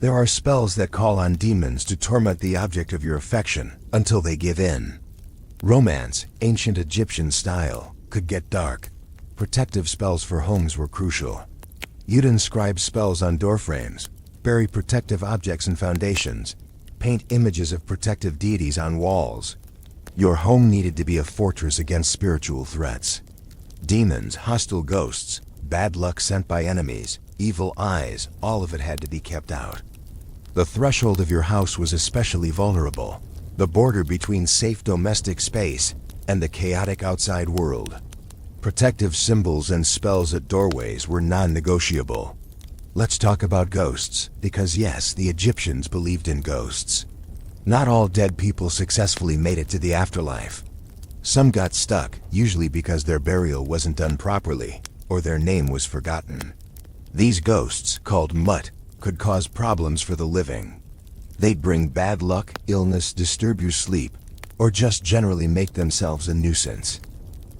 There are spells that call on demons to torment the object of your affection until they give in. Romance, ancient Egyptian style, could get dark. Protective spells for homes were crucial. You'd inscribe spells on doorframes, bury protective objects in foundations, paint images of protective deities on walls. Your home needed to be a fortress against spiritual threats. Demons, hostile ghosts, bad luck sent by enemies, evil eyes, all of it had to be kept out. The threshold of your house was especially vulnerable, the border between safe domestic space and the chaotic outside world. Protective symbols and spells at doorways were non-negotiable. Let's talk about ghosts, because yes, the Egyptians believed in ghosts. Not all dead people successfully made it to the afterlife. Some got stuck, usually because their burial wasn't done properly, or their name was forgotten. These ghosts, called Mut, could cause problems for the living. They'd bring bad luck, illness, disturb your sleep, or just generally make themselves a nuisance.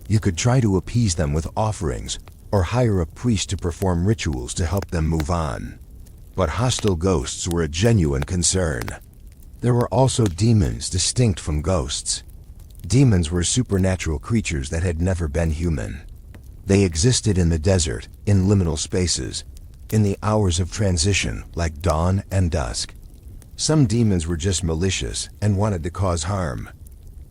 You could try to appease them with offerings, or hire a priest to perform rituals to help them move on. But hostile ghosts were a genuine concern. There were also demons distinct from ghosts. Demons were supernatural creatures that had never been human. They existed in the desert, in liminal spaces, in the hours of transition, like dawn and dusk. Some demons were just malicious and wanted to cause harm.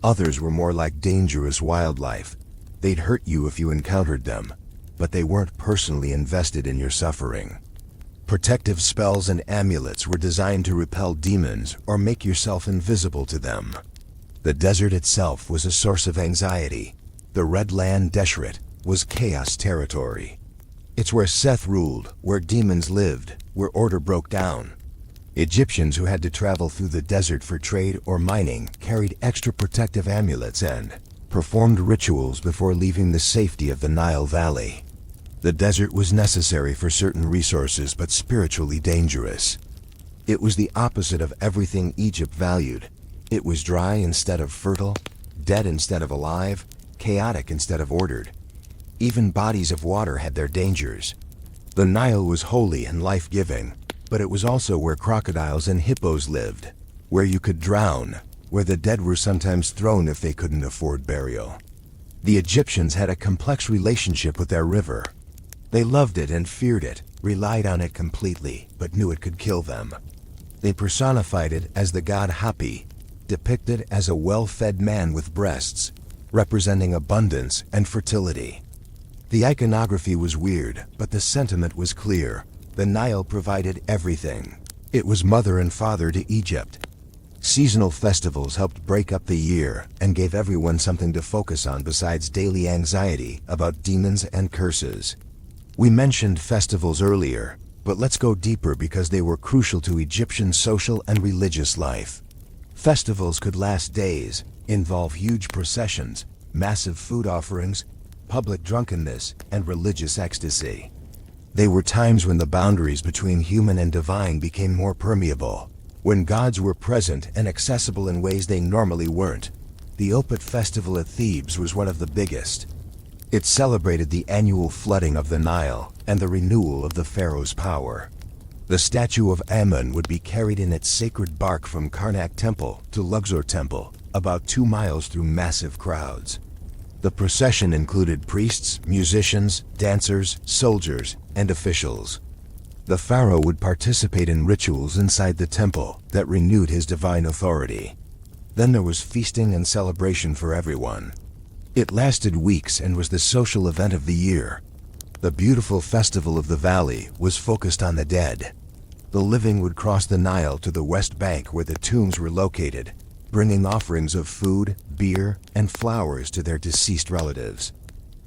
Others were more like dangerous wildlife. They'd hurt you if you encountered them, but they weren't personally invested in your suffering. Protective spells and amulets were designed to repel demons or make yourself invisible to them. The desert itself was a source of anxiety. The Red Land Desert was chaos territory. It's where Seth ruled, where demons lived, where order broke down. Egyptians who had to travel through the desert for trade or mining carried extra protective amulets and performed rituals before leaving the safety of the Nile Valley. The desert was necessary for certain resources but spiritually dangerous. It was the opposite of everything Egypt valued. It was dry instead of fertile, dead instead of alive, chaotic instead of ordered. Even bodies of water had their dangers. The Nile was holy and life-giving, but it was also where crocodiles and hippos lived, where you could drown, where the dead were sometimes thrown if they couldn't afford burial. The Egyptians had a complex relationship with their river. They loved it and feared it, relied on it completely, but knew it could kill them. They personified it as the god Hapi, depicted as a well-fed man with breasts, representing abundance and fertility. The iconography was weird, but the sentiment was clear. The Nile provided everything. It was mother and father to Egypt. Seasonal festivals helped break up the year and gave everyone something to focus on besides daily anxiety about demons and curses. We mentioned festivals earlier, but let's go deeper because they were crucial to Egyptian social and religious life. Festivals could last days, involve huge processions, massive food offerings, public drunkenness, and religious ecstasy. They were times when the boundaries between human and divine became more permeable, when gods were present and accessible in ways they normally weren't. The Opet festival at Thebes was one of the biggest. It celebrated the annual flooding of the Nile and the renewal of the pharaoh's power. The statue of Amun would be carried in its sacred bark from Karnak Temple to Luxor Temple, about 2 miles through massive crowds. The procession included priests, musicians, dancers, soldiers, and officials. The pharaoh would participate in rituals inside the temple that renewed his divine authority. Then there was feasting and celebration for everyone. It lasted weeks and was the social event of the year. The beautiful festival of the valley was focused on the dead. The living would cross the Nile to the west bank where the tombs were located, bringing offerings of food, beer, and flowers to their deceased relatives.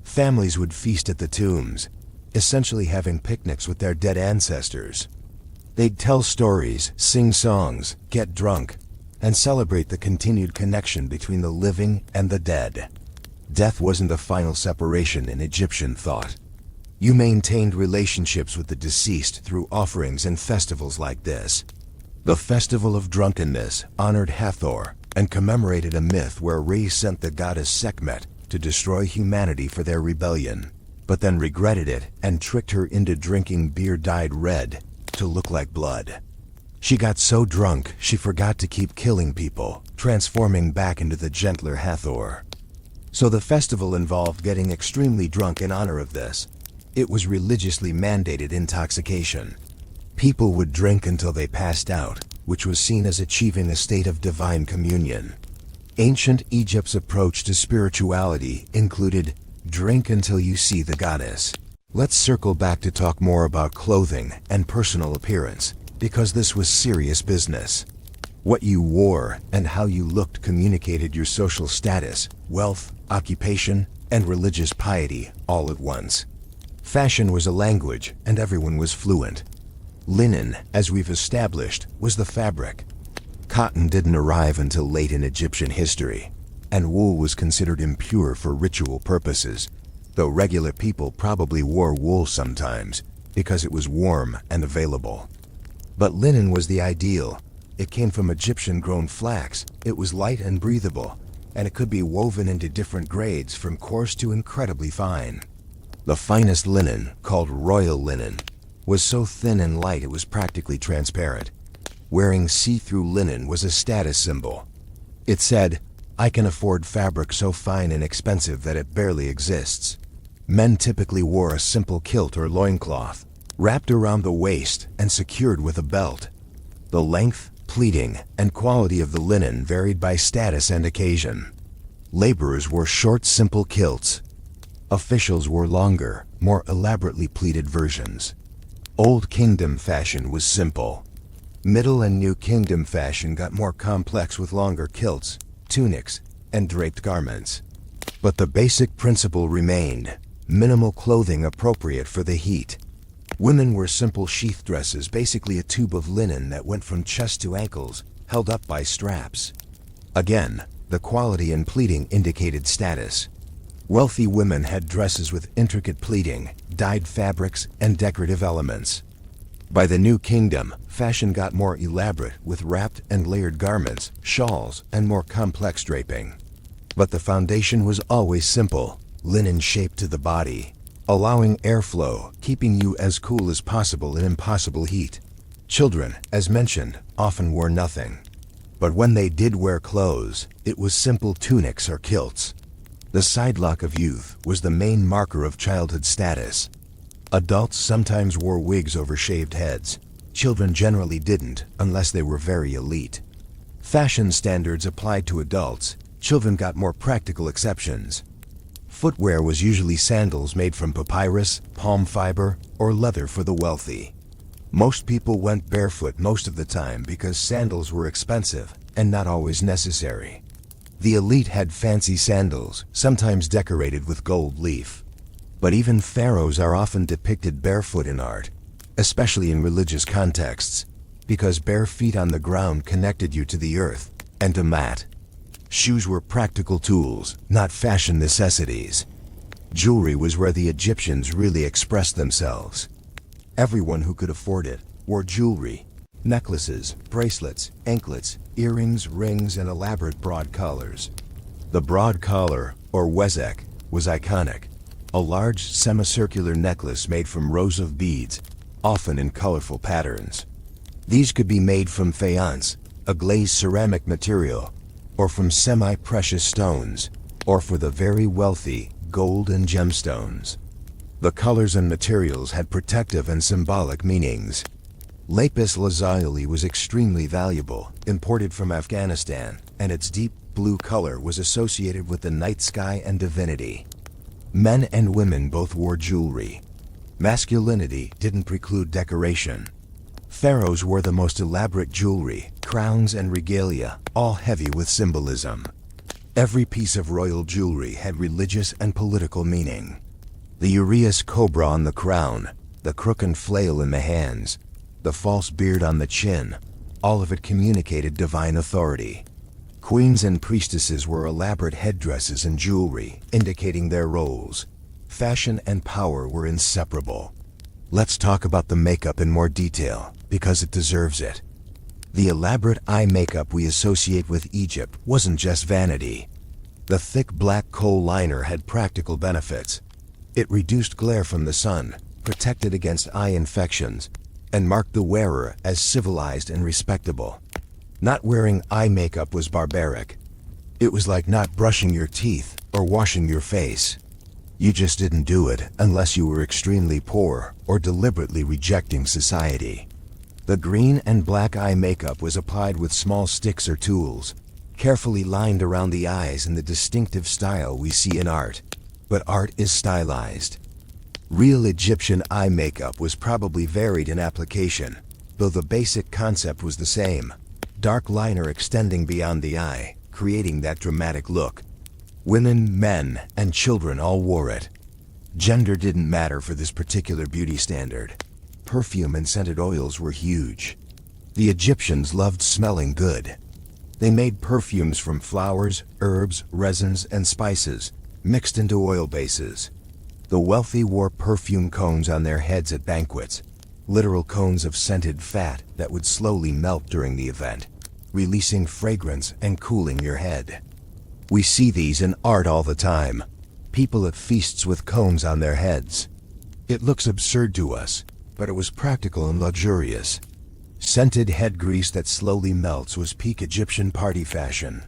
Families would feast at the tombs, essentially having picnics with their dead ancestors. They'd tell stories, sing songs, get drunk, and celebrate the continued connection between the living and the dead. Death wasn't the final separation in Egyptian thought. You maintained relationships with the deceased through offerings and festivals like this. The Festival of Drunkenness honored Hathor and commemorated a myth where Re sent the goddess Sekhmet to destroy humanity for their rebellion, but then regretted it and tricked her into drinking beer dyed red to look like blood. She got so drunk she forgot to keep killing people, transforming back into the gentler Hathor. So the festival involved getting extremely drunk in honor of this. It was religiously mandated intoxication. People would drink until they passed out, which was seen as achieving a state of divine communion. Ancient Egypt's approach to spirituality included drink until you see the goddess. Let's circle back to talk more about clothing and personal appearance, because this was serious business. What you wore and how you looked communicated your social status, wealth, occupation, and religious piety all at once. Fashion was a language, and everyone was fluent. Linen, as we've established, was the fabric. Cotton didn't arrive until late in Egyptian history, and wool was considered impure for ritual purposes, though regular people probably wore wool sometimes because it was warm and available. But linen was the ideal. It came from Egyptian-grown flax, it was light and breathable, and it could be woven into different grades from coarse to incredibly fine. The finest linen, called royal linen, was so thin and light it was practically transparent. Wearing see-through linen was a status symbol. It said, "I can afford fabric so fine and expensive that it barely exists." Men typically wore a simple kilt or loincloth, wrapped around the waist and secured with a belt. The length, pleating, and quality of the linen varied by status and occasion. Laborers wore short, simple kilts. Officials wore longer, more elaborately pleated versions. Old Kingdom fashion was simple. Middle and New Kingdom fashion got more complex with longer kilts, tunics, and draped garments. But the basic principle remained: minimal clothing appropriate for the heat. Women wore simple sheath dresses, basically a tube of linen that went from chest to ankles, held up by straps. Again, the quality and pleating indicated status. Wealthy women had dresses with intricate pleating, dyed fabrics, and decorative elements. By the New Kingdom, fashion got more elaborate with wrapped and layered garments, shawls, and more complex draping. But the foundation was always simple: linen shaped to the body, allowing airflow, keeping you as cool as possible in impossible heat. Children, as mentioned, often wore nothing. But when they did wear clothes, it was simple tunics or kilts. The sidelock of youth was the main marker of childhood status. Adults sometimes wore wigs over shaved heads. Children generally didn't, unless they were very elite. Fashion standards applied to adults. Children got more practical exceptions. Footwear was usually sandals made from papyrus, palm fiber, or leather for the wealthy. Most people went barefoot most of the time because sandals were expensive and not always necessary. The elite had fancy sandals, sometimes decorated with gold leaf. But even pharaohs are often depicted barefoot in art, especially in religious contexts, because bare feet on the ground connected you to the earth and to mat. Shoes were practical tools, not fashion necessities. Jewelry was where the Egyptians really expressed themselves. Everyone who could afford it wore jewelry: necklaces, bracelets, anklets, earrings, rings, and elaborate broad collars. The broad collar, or wezek, was iconic, a large semicircular necklace made from rows of beads, often in colorful patterns. These could be made from faience, a glazed ceramic material, or from semi-precious stones, or for the very wealthy, gold and gemstones. The colors and materials had protective and symbolic meanings. Lapis lazuli was extremely valuable, imported from Afghanistan, and its deep blue color was associated with the night sky and divinity. Men and women both wore jewelry. Masculinity didn't preclude decoration. Pharaohs wore the most elaborate jewelry, crowns and regalia, all heavy with symbolism. Every piece of royal jewelry had religious and political meaning. The uraeus cobra on the crown, the crook and flail in the hands, the false beard on the chin, all of it communicated divine authority. Queens and priestesses wore elaborate headdresses and jewelry, indicating their roles. Fashion and power were inseparable. Let's talk about the makeup in more detail, because it deserves it. The elaborate eye makeup we associate with Egypt wasn't just vanity. The thick black kohl liner had practical benefits. It reduced glare from the sun, protected against eye infections, and marked the wearer as civilized and respectable. Not wearing eye makeup was barbaric. It was like not brushing your teeth or washing your face. You just didn't do it unless you were extremely poor or deliberately rejecting society. The green and black eye makeup was applied with small sticks or tools, carefully lined around the eyes in the distinctive style we see in art. But art is stylized. Real Egyptian eye makeup was probably varied in application, though the basic concept was the same. Dark liner extending beyond the eye, creating that dramatic look. Women, men, and children all wore it. Gender didn't matter for this particular beauty standard. Perfume and scented oils were huge. The Egyptians loved smelling good. They made perfumes from flowers, herbs, resins, and spices, mixed into oil bases. The wealthy wore perfume cones on their heads at banquets, literal cones of scented fat that would slowly melt during the event, releasing fragrance and cooling your head. We see these in art all the time. People at feasts with cones on their heads. It looks absurd to us, but it was practical and luxurious. Scented head grease that slowly melts was peak Egyptian party fashion.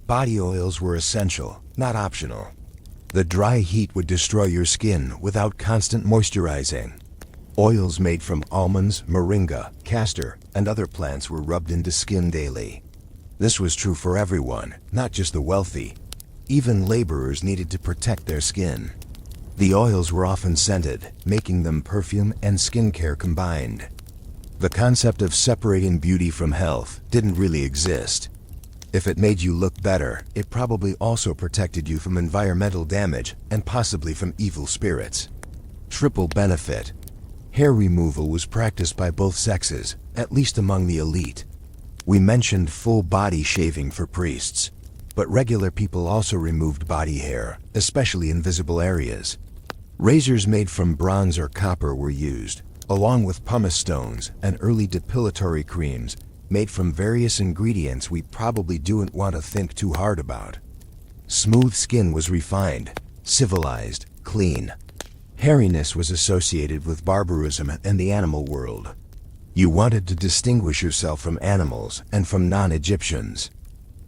Body oils were essential, not optional. The dry heat would destroy your skin without constant moisturizing. Oils made from almonds, moringa, castor, and other plants were rubbed into skin daily. This was true for everyone, not just the wealthy. Even laborers needed to protect their skin. The oils were often scented, making them perfume and skincare combined. The concept of separating beauty from health didn't really exist. If it made you look better, it probably also protected you from environmental damage and possibly from evil spirits. Triple benefit. Hair removal was practiced by both sexes, at least among the elite. We mentioned full body shaving for priests, but regular people also removed body hair, especially in visible areas. Razors made from bronze or copper were used, along with pumice stones and early depilatory creams made from various ingredients we probably don't want to think too hard about. Smooth skin was refined, civilized, clean. Hairiness was associated with barbarism and the animal world. You wanted to distinguish yourself from animals and from non-Egyptians.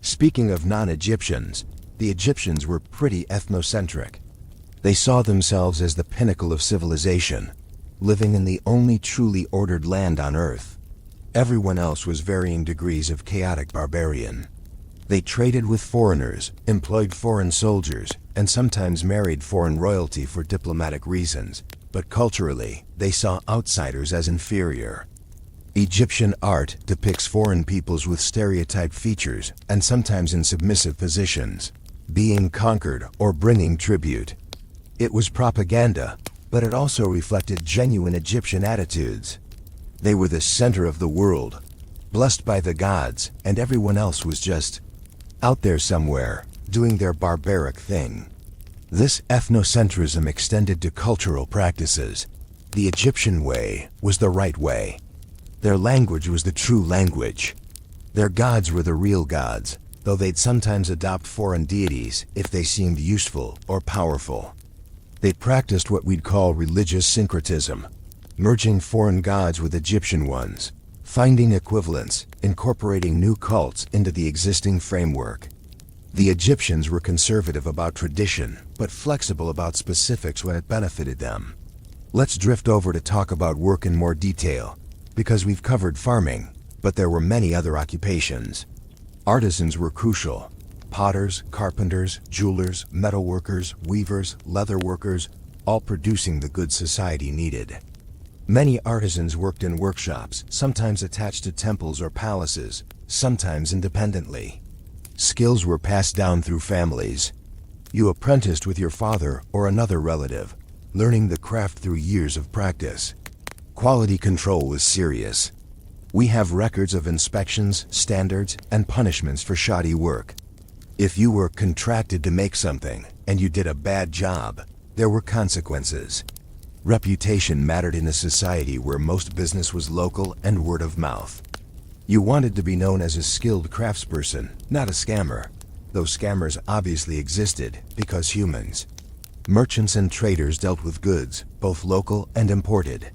Speaking of non-Egyptians, the Egyptians were pretty ethnocentric. They saw themselves as the pinnacle of civilization, living in the only truly ordered land on Earth. Everyone else was varying degrees of chaotic barbarian. They traded with foreigners, employed foreign soldiers, and sometimes married foreign royalty for diplomatic reasons, but culturally, they saw outsiders as inferior. Egyptian art depicts foreign peoples with stereotyped features and sometimes in submissive positions, being conquered or bringing tribute. It was propaganda, but it also reflected genuine Egyptian attitudes. They were the center of the world, blessed by the gods, and everyone else was just out there somewhere, doing their barbaric thing. This ethnocentrism extended to cultural practices. The Egyptian way was the right way. Their language was the true language. Their gods were the real gods, though they'd sometimes adopt foreign deities if they seemed useful or powerful. They practiced what we'd call religious syncretism, merging foreign gods with Egyptian ones, finding equivalents, incorporating new cults into the existing framework. The Egyptians were conservative about tradition, but flexible about specifics when it benefited them. Let's drift over to talk about work in more detail, because we've covered farming, but there were many other occupations. Artisans were crucial. Potters, carpenters, jewelers, metalworkers, weavers, leather workers, all producing the goods society needed. Many artisans worked in workshops, sometimes attached to temples or palaces, sometimes independently. Skills were passed down through families. You apprenticed with your father or another relative, learning the craft through years of practice. Quality control was serious. We have records of inspections, standards, and punishments for shoddy work. If you were contracted to make something, and you did a bad job, there were consequences. Reputation mattered in a society where most business was local and word of mouth. You wanted to be known as a skilled craftsperson, not a scammer, though scammers obviously existed because humans. Merchants and traders dealt with goods, both local and imported.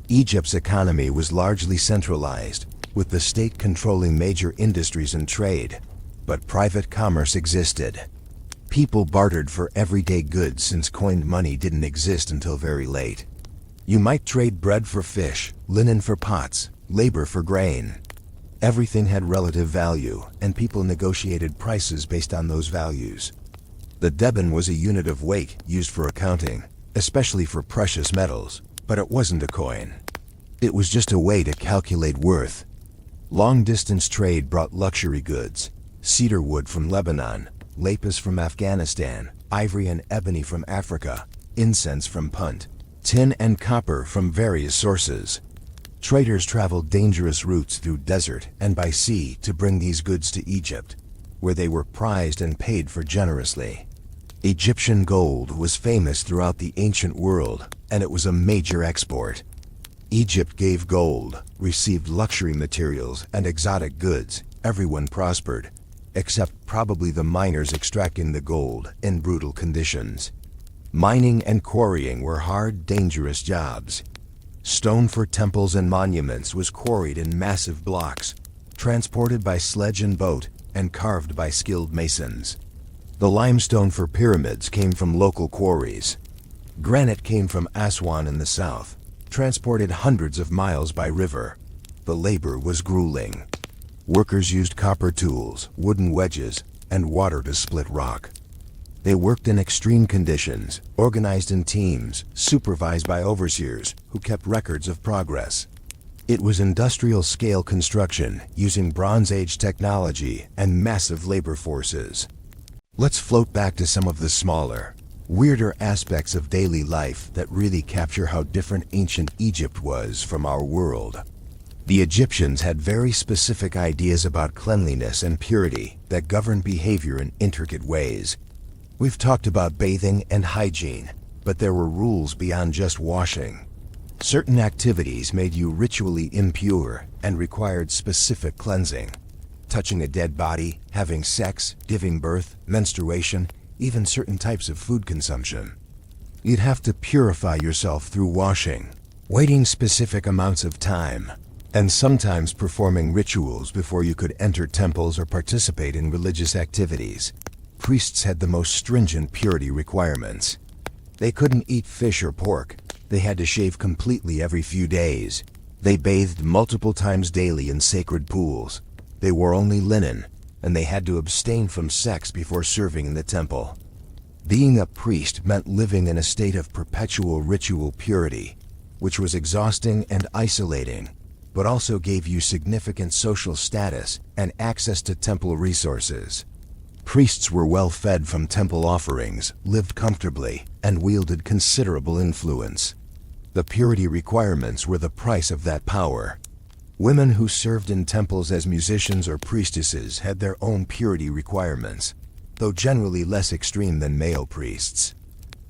Egypt's economy was largely centralized, with the state controlling major industries and trade, but private commerce existed. People bartered for everyday goods since coined money didn't exist until very late. You might trade bread for fish, linen for pots, labor for grain. Everything had relative value, and people negotiated prices based on those values. The deben was a unit of weight used for accounting, especially for precious metals, but it wasn't a coin. It was just a way to calculate worth. Long-distance trade brought luxury goods: cedar wood from Lebanon, lapis from Afghanistan, ivory and ebony from Africa, incense from Punt, tin and copper from various sources. Traders traveled dangerous routes through desert and by sea to bring these goods to Egypt, where they were prized and paid for generously. Egyptian gold was famous throughout the ancient world, and it was a major export. Egypt gave gold, received luxury materials and exotic goods. Everyone prospered, except probably the miners extracting the gold in brutal conditions. Mining and quarrying were hard, dangerous jobs. Stone for temples and monuments was quarried in massive blocks, transported by sledge and boat, and carved by skilled masons. The limestone for pyramids came from local quarries. Granite came from Aswan in the south, transported hundreds of miles by river. The labor was grueling. Workers used copper tools, wooden wedges, and water to split rock. They worked in extreme conditions, organized in teams, supervised by overseers who kept records of progress. It was industrial-scale construction using Bronze Age technology and massive labor forces. Let's float back to some of the smaller, weirder aspects of daily life that really capture how different ancient Egypt was from our world. The Egyptians had very specific ideas about cleanliness and purity that governed behavior in intricate ways. We've talked about bathing and hygiene, but there were rules beyond just washing. Certain activities made you ritually impure and required specific cleansing. Touching a dead body, having sex, giving birth, menstruation, even certain types of food consumption. You'd have to purify yourself through washing, waiting specific amounts of time, and sometimes performing rituals before you could enter temples or participate in religious activities. Priests had the most stringent purity requirements. They couldn't eat fish or pork. They had to shave completely every few days. They bathed multiple times daily in sacred pools. They wore only linen, and they had to abstain from sex before serving in the temple. Being a priest meant living in a state of perpetual ritual purity, which was exhausting and isolating. but also gave you significant social status and access to temple resources. Priests were well fed from temple offerings, lived comfortably, and wielded considerable influence. The purity requirements were the price of that power. Women who served in temples as musicians or priestesses had their own purity requirements, though generally less extreme than male priests.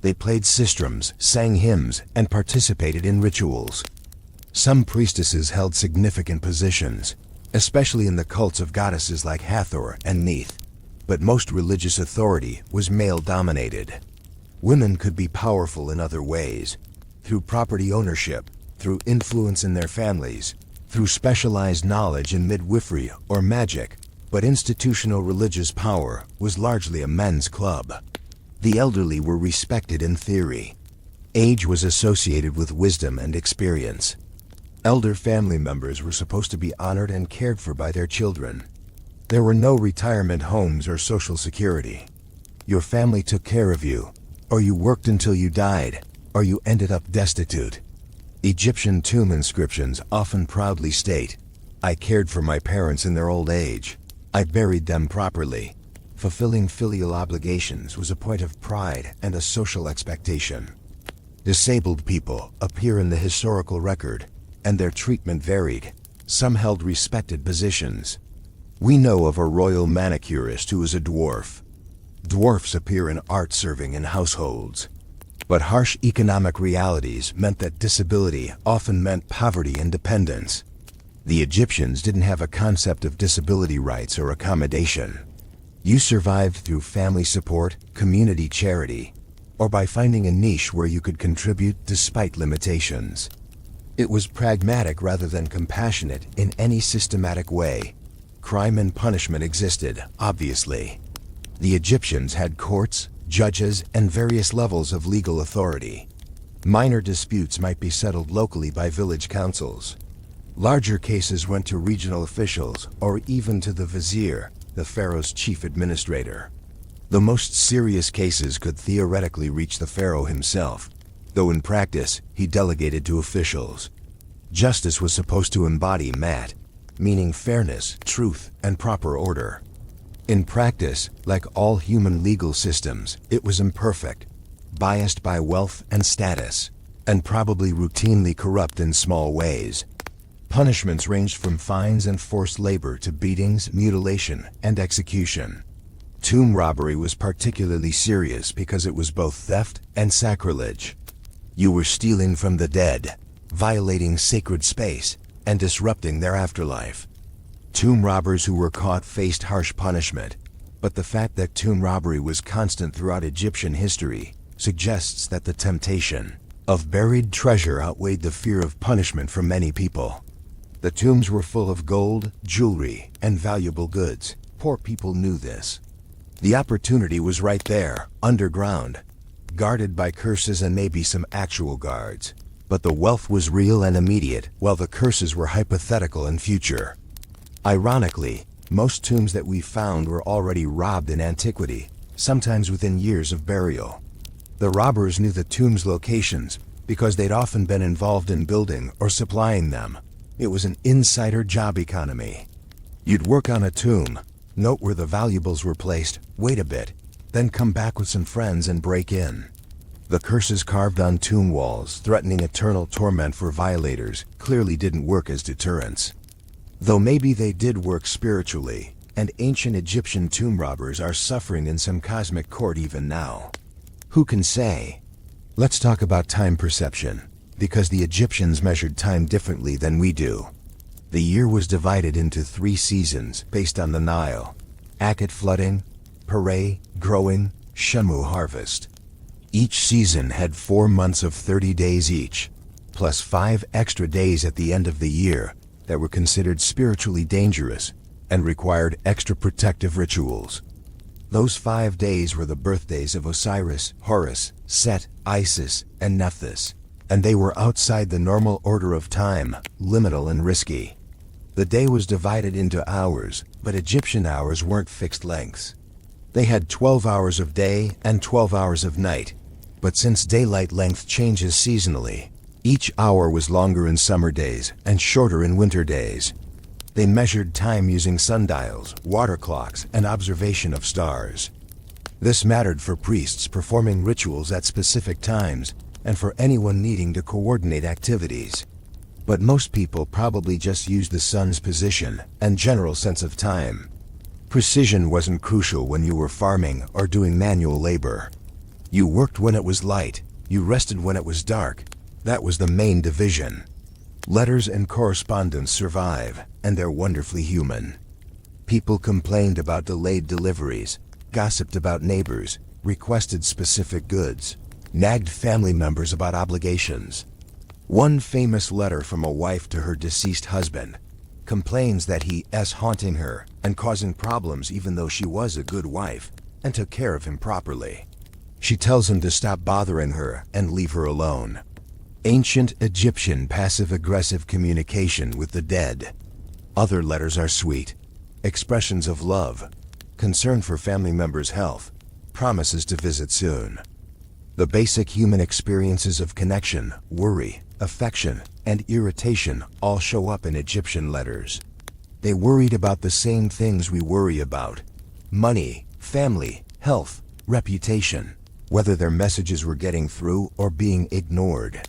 They played sistrums, sang hymns, and participated in rituals. Some priestesses held significant positions, especially in the cults of goddesses like Hathor and Neith, but most religious authority was male-dominated. Women could be powerful in other ways, through property ownership, through influence in their families, through specialized knowledge in midwifery or magic, but institutional religious power was largely a men's club. The elderly were respected in theory. Age was associated with wisdom and experience. Elder family members were supposed to be honored and cared for by their children. There were no retirement homes or social security. Your family took care of you, or you worked until you died, or you ended up destitute. Egyptian tomb inscriptions often proudly state, "I cared for my parents in their old age. I buried them properly." Fulfilling filial obligations was a point of pride and a social expectation. Disabled people appear in the historical record, and their treatment varied. Some held respected positions. We know of a royal manicurist who was a dwarf. Dwarfs appear in art serving in households. But harsh economic realities meant that disability often meant poverty and dependence. The Egyptians didn't have a concept of disability rights or accommodation. You survived through family support, community charity, or by finding a niche where you could contribute despite limitations. It was pragmatic rather than compassionate in any systematic way. Crime and punishment existed, obviously. The Egyptians had courts, judges, and various levels of legal authority. Minor disputes might be settled locally by village councils. Larger cases went to regional officials or even to the vizier, the pharaoh's chief administrator. The most serious cases could theoretically reach the pharaoh himself, though in practice he delegated to officials. Justice was supposed to embody mat, meaning fairness, truth, and proper order. In practice, like all human legal systems, it was imperfect, biased by wealth and status, and probably routinely corrupt in small ways. Punishments ranged from fines and forced labor to beatings, mutilation, and execution. Tomb robbery was particularly serious because it was both theft and sacrilege. You were stealing from the dead, violating sacred space, and disrupting their afterlife. Tomb robbers who were caught faced harsh punishment, but the fact that tomb robbery was constant throughout Egyptian history suggests that the temptation of buried treasure outweighed the fear of punishment for many people. The tombs were full of gold, jewelry, and valuable goods. Poor people knew this. The opportunity was right there, underground, guarded by curses and maybe some actual guards. But the wealth was real and immediate, while the curses were hypothetical and future. Ironically, most tombs that we found were already robbed in antiquity, sometimes within years of burial. The robbers knew the tombs' locations because they'd often been involved in building or supplying them. It was an insider job economy. You'd work on a tomb, note where the valuables were placed, wait a bit, then come back with some friends and break in. The curses carved on tomb walls, threatening eternal torment for violators, clearly didn't work as deterrents. Though maybe they did work spiritually, and ancient Egyptian tomb robbers are suffering in some cosmic court even now. Who can say? Let's talk about time perception, because the Egyptians measured time differently than we do. The year was divided into 3 seasons based on the Nile: Akhet flooding, Pare growing, Shamu harvest. Each season had 4 months of 30 days each, plus 5 extra days at the end of the year that were considered spiritually dangerous and required extra protective rituals. Those 5 days were the birthdays of Osiris, Horus, Set, Isis, and Nephthys, and they were outside the normal order of time, liminal and risky. The day was divided into hours, but Egyptian hours weren't fixed lengths. They had 12 hours of day and 12 hours of night, but since daylight length changes seasonally, Each hour was longer in summer days and shorter in winter days. They measured time using sundials, water clocks, and observation of stars. This mattered for priests performing rituals at specific times and for anyone needing to coordinate activities. But most people probably just used the sun's position and general sense of time. Precision wasn't crucial when you were farming or doing manual labor. You worked when it was light, you rested when it was dark. That was the main division. Letters and correspondence survive, and they're wonderfully human. People complained about delayed deliveries, gossiped about neighbors, requested specific goods, nagged family members about obligations. One famous letter from a wife to her deceased husband complains that he is haunting her and causing problems even though she was a good wife and took care of him properly. She tells him to stop bothering her and leave her alone. Ancient Egyptian passive-aggressive communication with the dead. Other letters are sweet, expressions of love, concern for family members' health, promises to visit soon. The basic human experiences of connection, worry, affection, and irritation all show up in Egyptian letters. They worried about the same things we worry about: money, family, health, reputation, whether their messages were getting through or being ignored.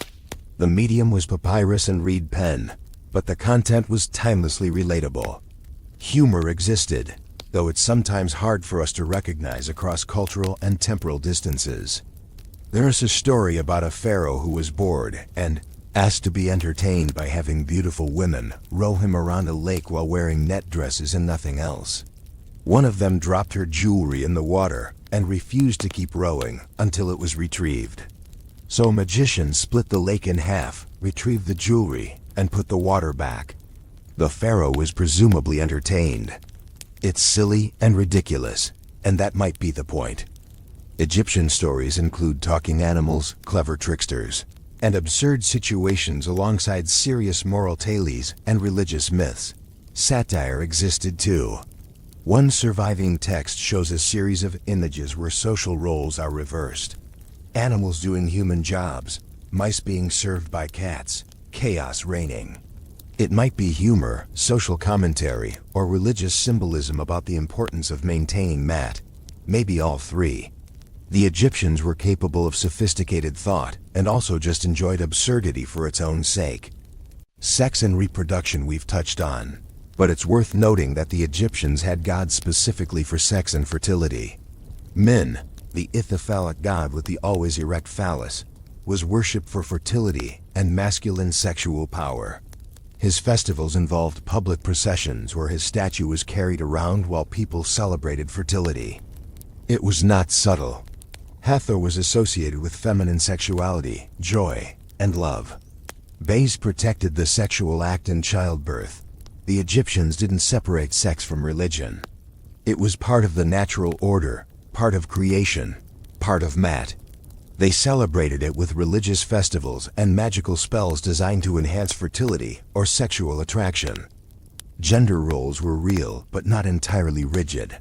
The medium was papyrus and reed pen, but the content was timelessly relatable. Humor existed, though it's sometimes hard for us to recognize across cultural and temporal distances. There is a story about a pharaoh who was bored and asked to be entertained by having beautiful women row him around a lake while wearing net dresses and nothing else. One of them dropped her jewelry in the water and refused to keep rowing until it was retrieved. So a magician split the lake in half, retrieved the jewelry, and put the water back. The pharaoh was presumably entertained. It's silly and ridiculous, and that might be the point. Egyptian stories include talking animals, clever tricksters, and absurd situations alongside serious moral tales and religious myths. Satire existed too. One surviving text shows a series of images where social roles are reversed. Animals doing human jobs, mice being served by cats, chaos reigning. It might be humor, social commentary, or religious symbolism about the importance of maintaining mat. Maybe all three. The Egyptians were capable of sophisticated thought and also just enjoyed absurdity for its own sake. Sex and reproduction we've touched on, but it's worth noting that the Egyptians had gods specifically for sex and fertility. Min, the ithyphallic god with the always erect phallus, was worshipped for fertility and masculine sexual power. His festivals involved public processions where his statue was carried around while people celebrated fertility. It was not subtle. Hathor was associated with feminine sexuality, joy, and love. Bes protected the sexual act in childbirth. The Egyptians didn't separate sex from religion. It was part of the natural order, part of creation, part of Mat. They celebrated it with religious festivals and magical spells designed to enhance fertility or sexual attraction. Gender roles were real but not entirely rigid.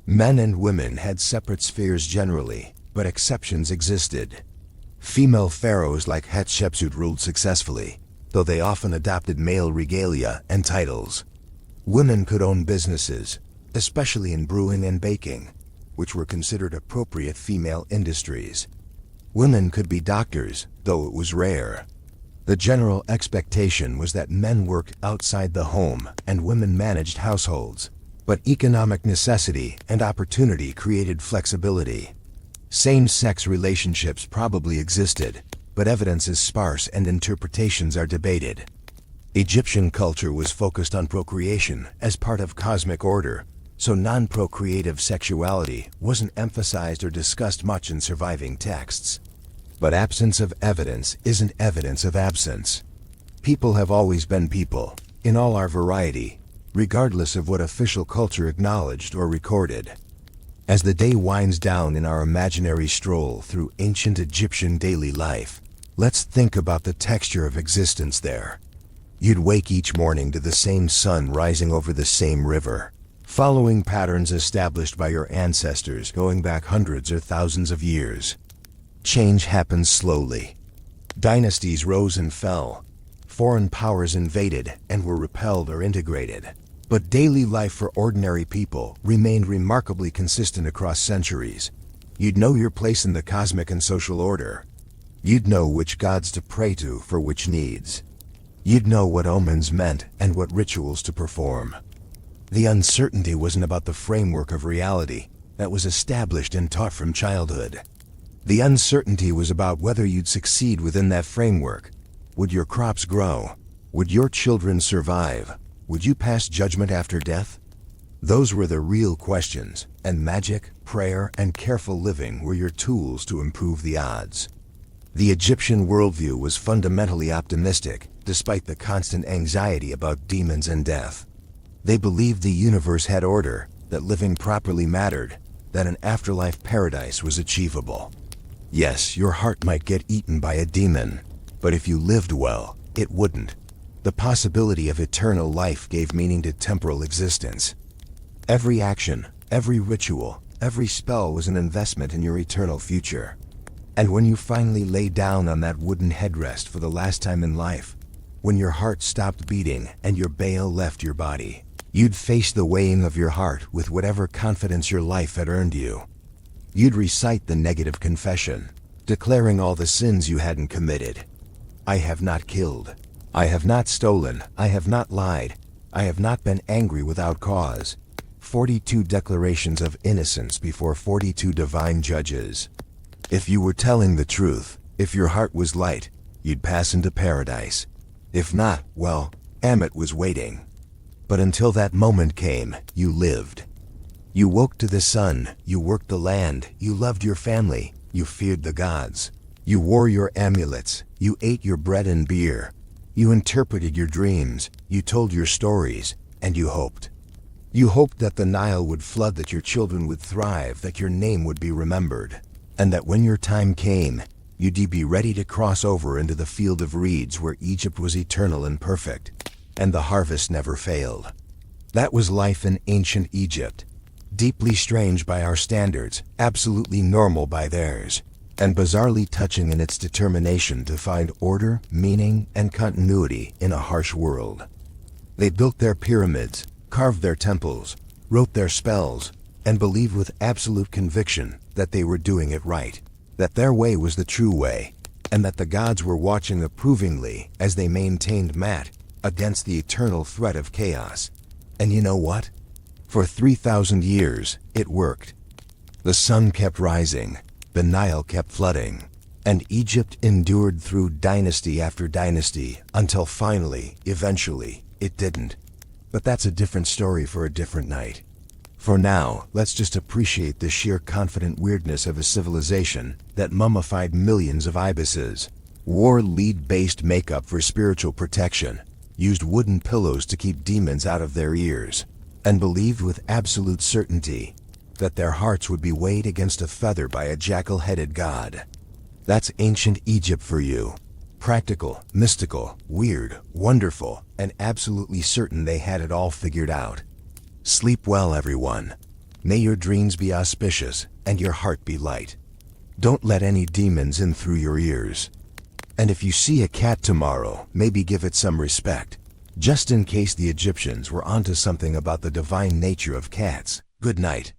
Men and women had separate spheres generally, but exceptions existed. Female pharaohs like Hatshepsut ruled successfully, though they often adopted male regalia and titles. Women could own businesses, especially in brewing and baking, which were considered appropriate female industries. Women could be doctors, though it was rare. The general expectation was that men worked outside the home and women managed households, but economic necessity and opportunity created flexibility. Same-sex relationships probably existed, but evidence is sparse and interpretations are debated. Egyptian culture was focused on procreation as part of cosmic order, so non-procreative sexuality wasn't emphasized or discussed much in surviving texts. But absence of evidence isn't evidence of absence. People have always been people, in all our variety, regardless of what official culture acknowledged or recorded. As the day winds down in our imaginary stroll through ancient Egyptian daily life, let's think about the texture of existence there. You'd wake each morning to the same sun rising over the same river, following patterns established by your ancestors going back hundreds or thousands of years. Change happens slowly. Dynasties rose and fell. Foreign powers invaded and were repelled or integrated. But daily life for ordinary people remained remarkably consistent across centuries. You'd know your place in the cosmic and social order. You'd know which gods to pray to for which needs. You'd know what omens meant and what rituals to perform. The uncertainty wasn't about the framework of reality that was established and taught from childhood. The uncertainty was about whether you'd succeed within that framework. Would your crops grow? Would your children survive? Would you pass judgment after death? Those were the real questions, and magic, prayer, and careful living were your tools to improve the odds. The Egyptian worldview was fundamentally optimistic, despite the constant anxiety about demons and death. They believed the universe had order, that living properly mattered, that an afterlife paradise was achievable. Yes, your heart might get eaten by a demon, but if you lived well, it wouldn't. The possibility of eternal life gave meaning to temporal existence. Every action, every ritual, every spell was an investment in your eternal future. And when you finally lay down on that wooden headrest for the last time in life, when your heart stopped beating and your Baal left your body, you'd face the weighing of your heart with whatever confidence your life had earned you. You'd recite the negative confession, declaring all the sins you hadn't committed. I have not killed. I have not stolen. I have not lied. I have not been angry without cause. 42 declarations of innocence before 42 divine judges. If you were telling the truth, if your heart was light, you'd pass into paradise. If not, well, Ammit was waiting. But until that moment came, you lived. You woke to the sun, you worked the land, you loved your family, you feared the gods. You wore your amulets, you ate your bread and beer. You interpreted your dreams, you told your stories, and you hoped. You hoped that the Nile would flood, that your children would thrive, that your name would be remembered, and that when your time came, you'd be ready to cross over into the field of reeds where Egypt was eternal and perfect, and the harvest never failed. That was life in ancient Egypt, deeply strange by our standards, absolutely normal by theirs, and bizarrely touching in its determination to find order, meaning, and continuity in a harsh world. They built their pyramids, carved their temples, wrote their spells, and believed with absolute conviction that they were doing it right, that their way was the true way, and that the gods were watching approvingly as they maintained Mat against the eternal threat of chaos. And you know what? For 3,000 years, it worked. The sun kept rising, the Nile kept flooding, and Egypt endured through dynasty after dynasty until finally, eventually, it didn't. But that's a different story for a different night. For now, let's just appreciate the sheer confident weirdness of a civilization that mummified millions of ibises, wore lead-based makeup for spiritual protection, used wooden pillows to keep demons out of their ears, and believed with absolute certainty that their hearts would be weighed against a feather by a jackal-headed god. That's ancient Egypt for you. Practical, mystical, weird, wonderful, and absolutely certain they had it all figured out. Sleep well, everyone. May your dreams be auspicious and your heart be light. Don't let any demons in through your ears. And if you see a cat tomorrow, maybe give it some respect, just in case the Egyptians were onto something about the divine nature of cats. Good night.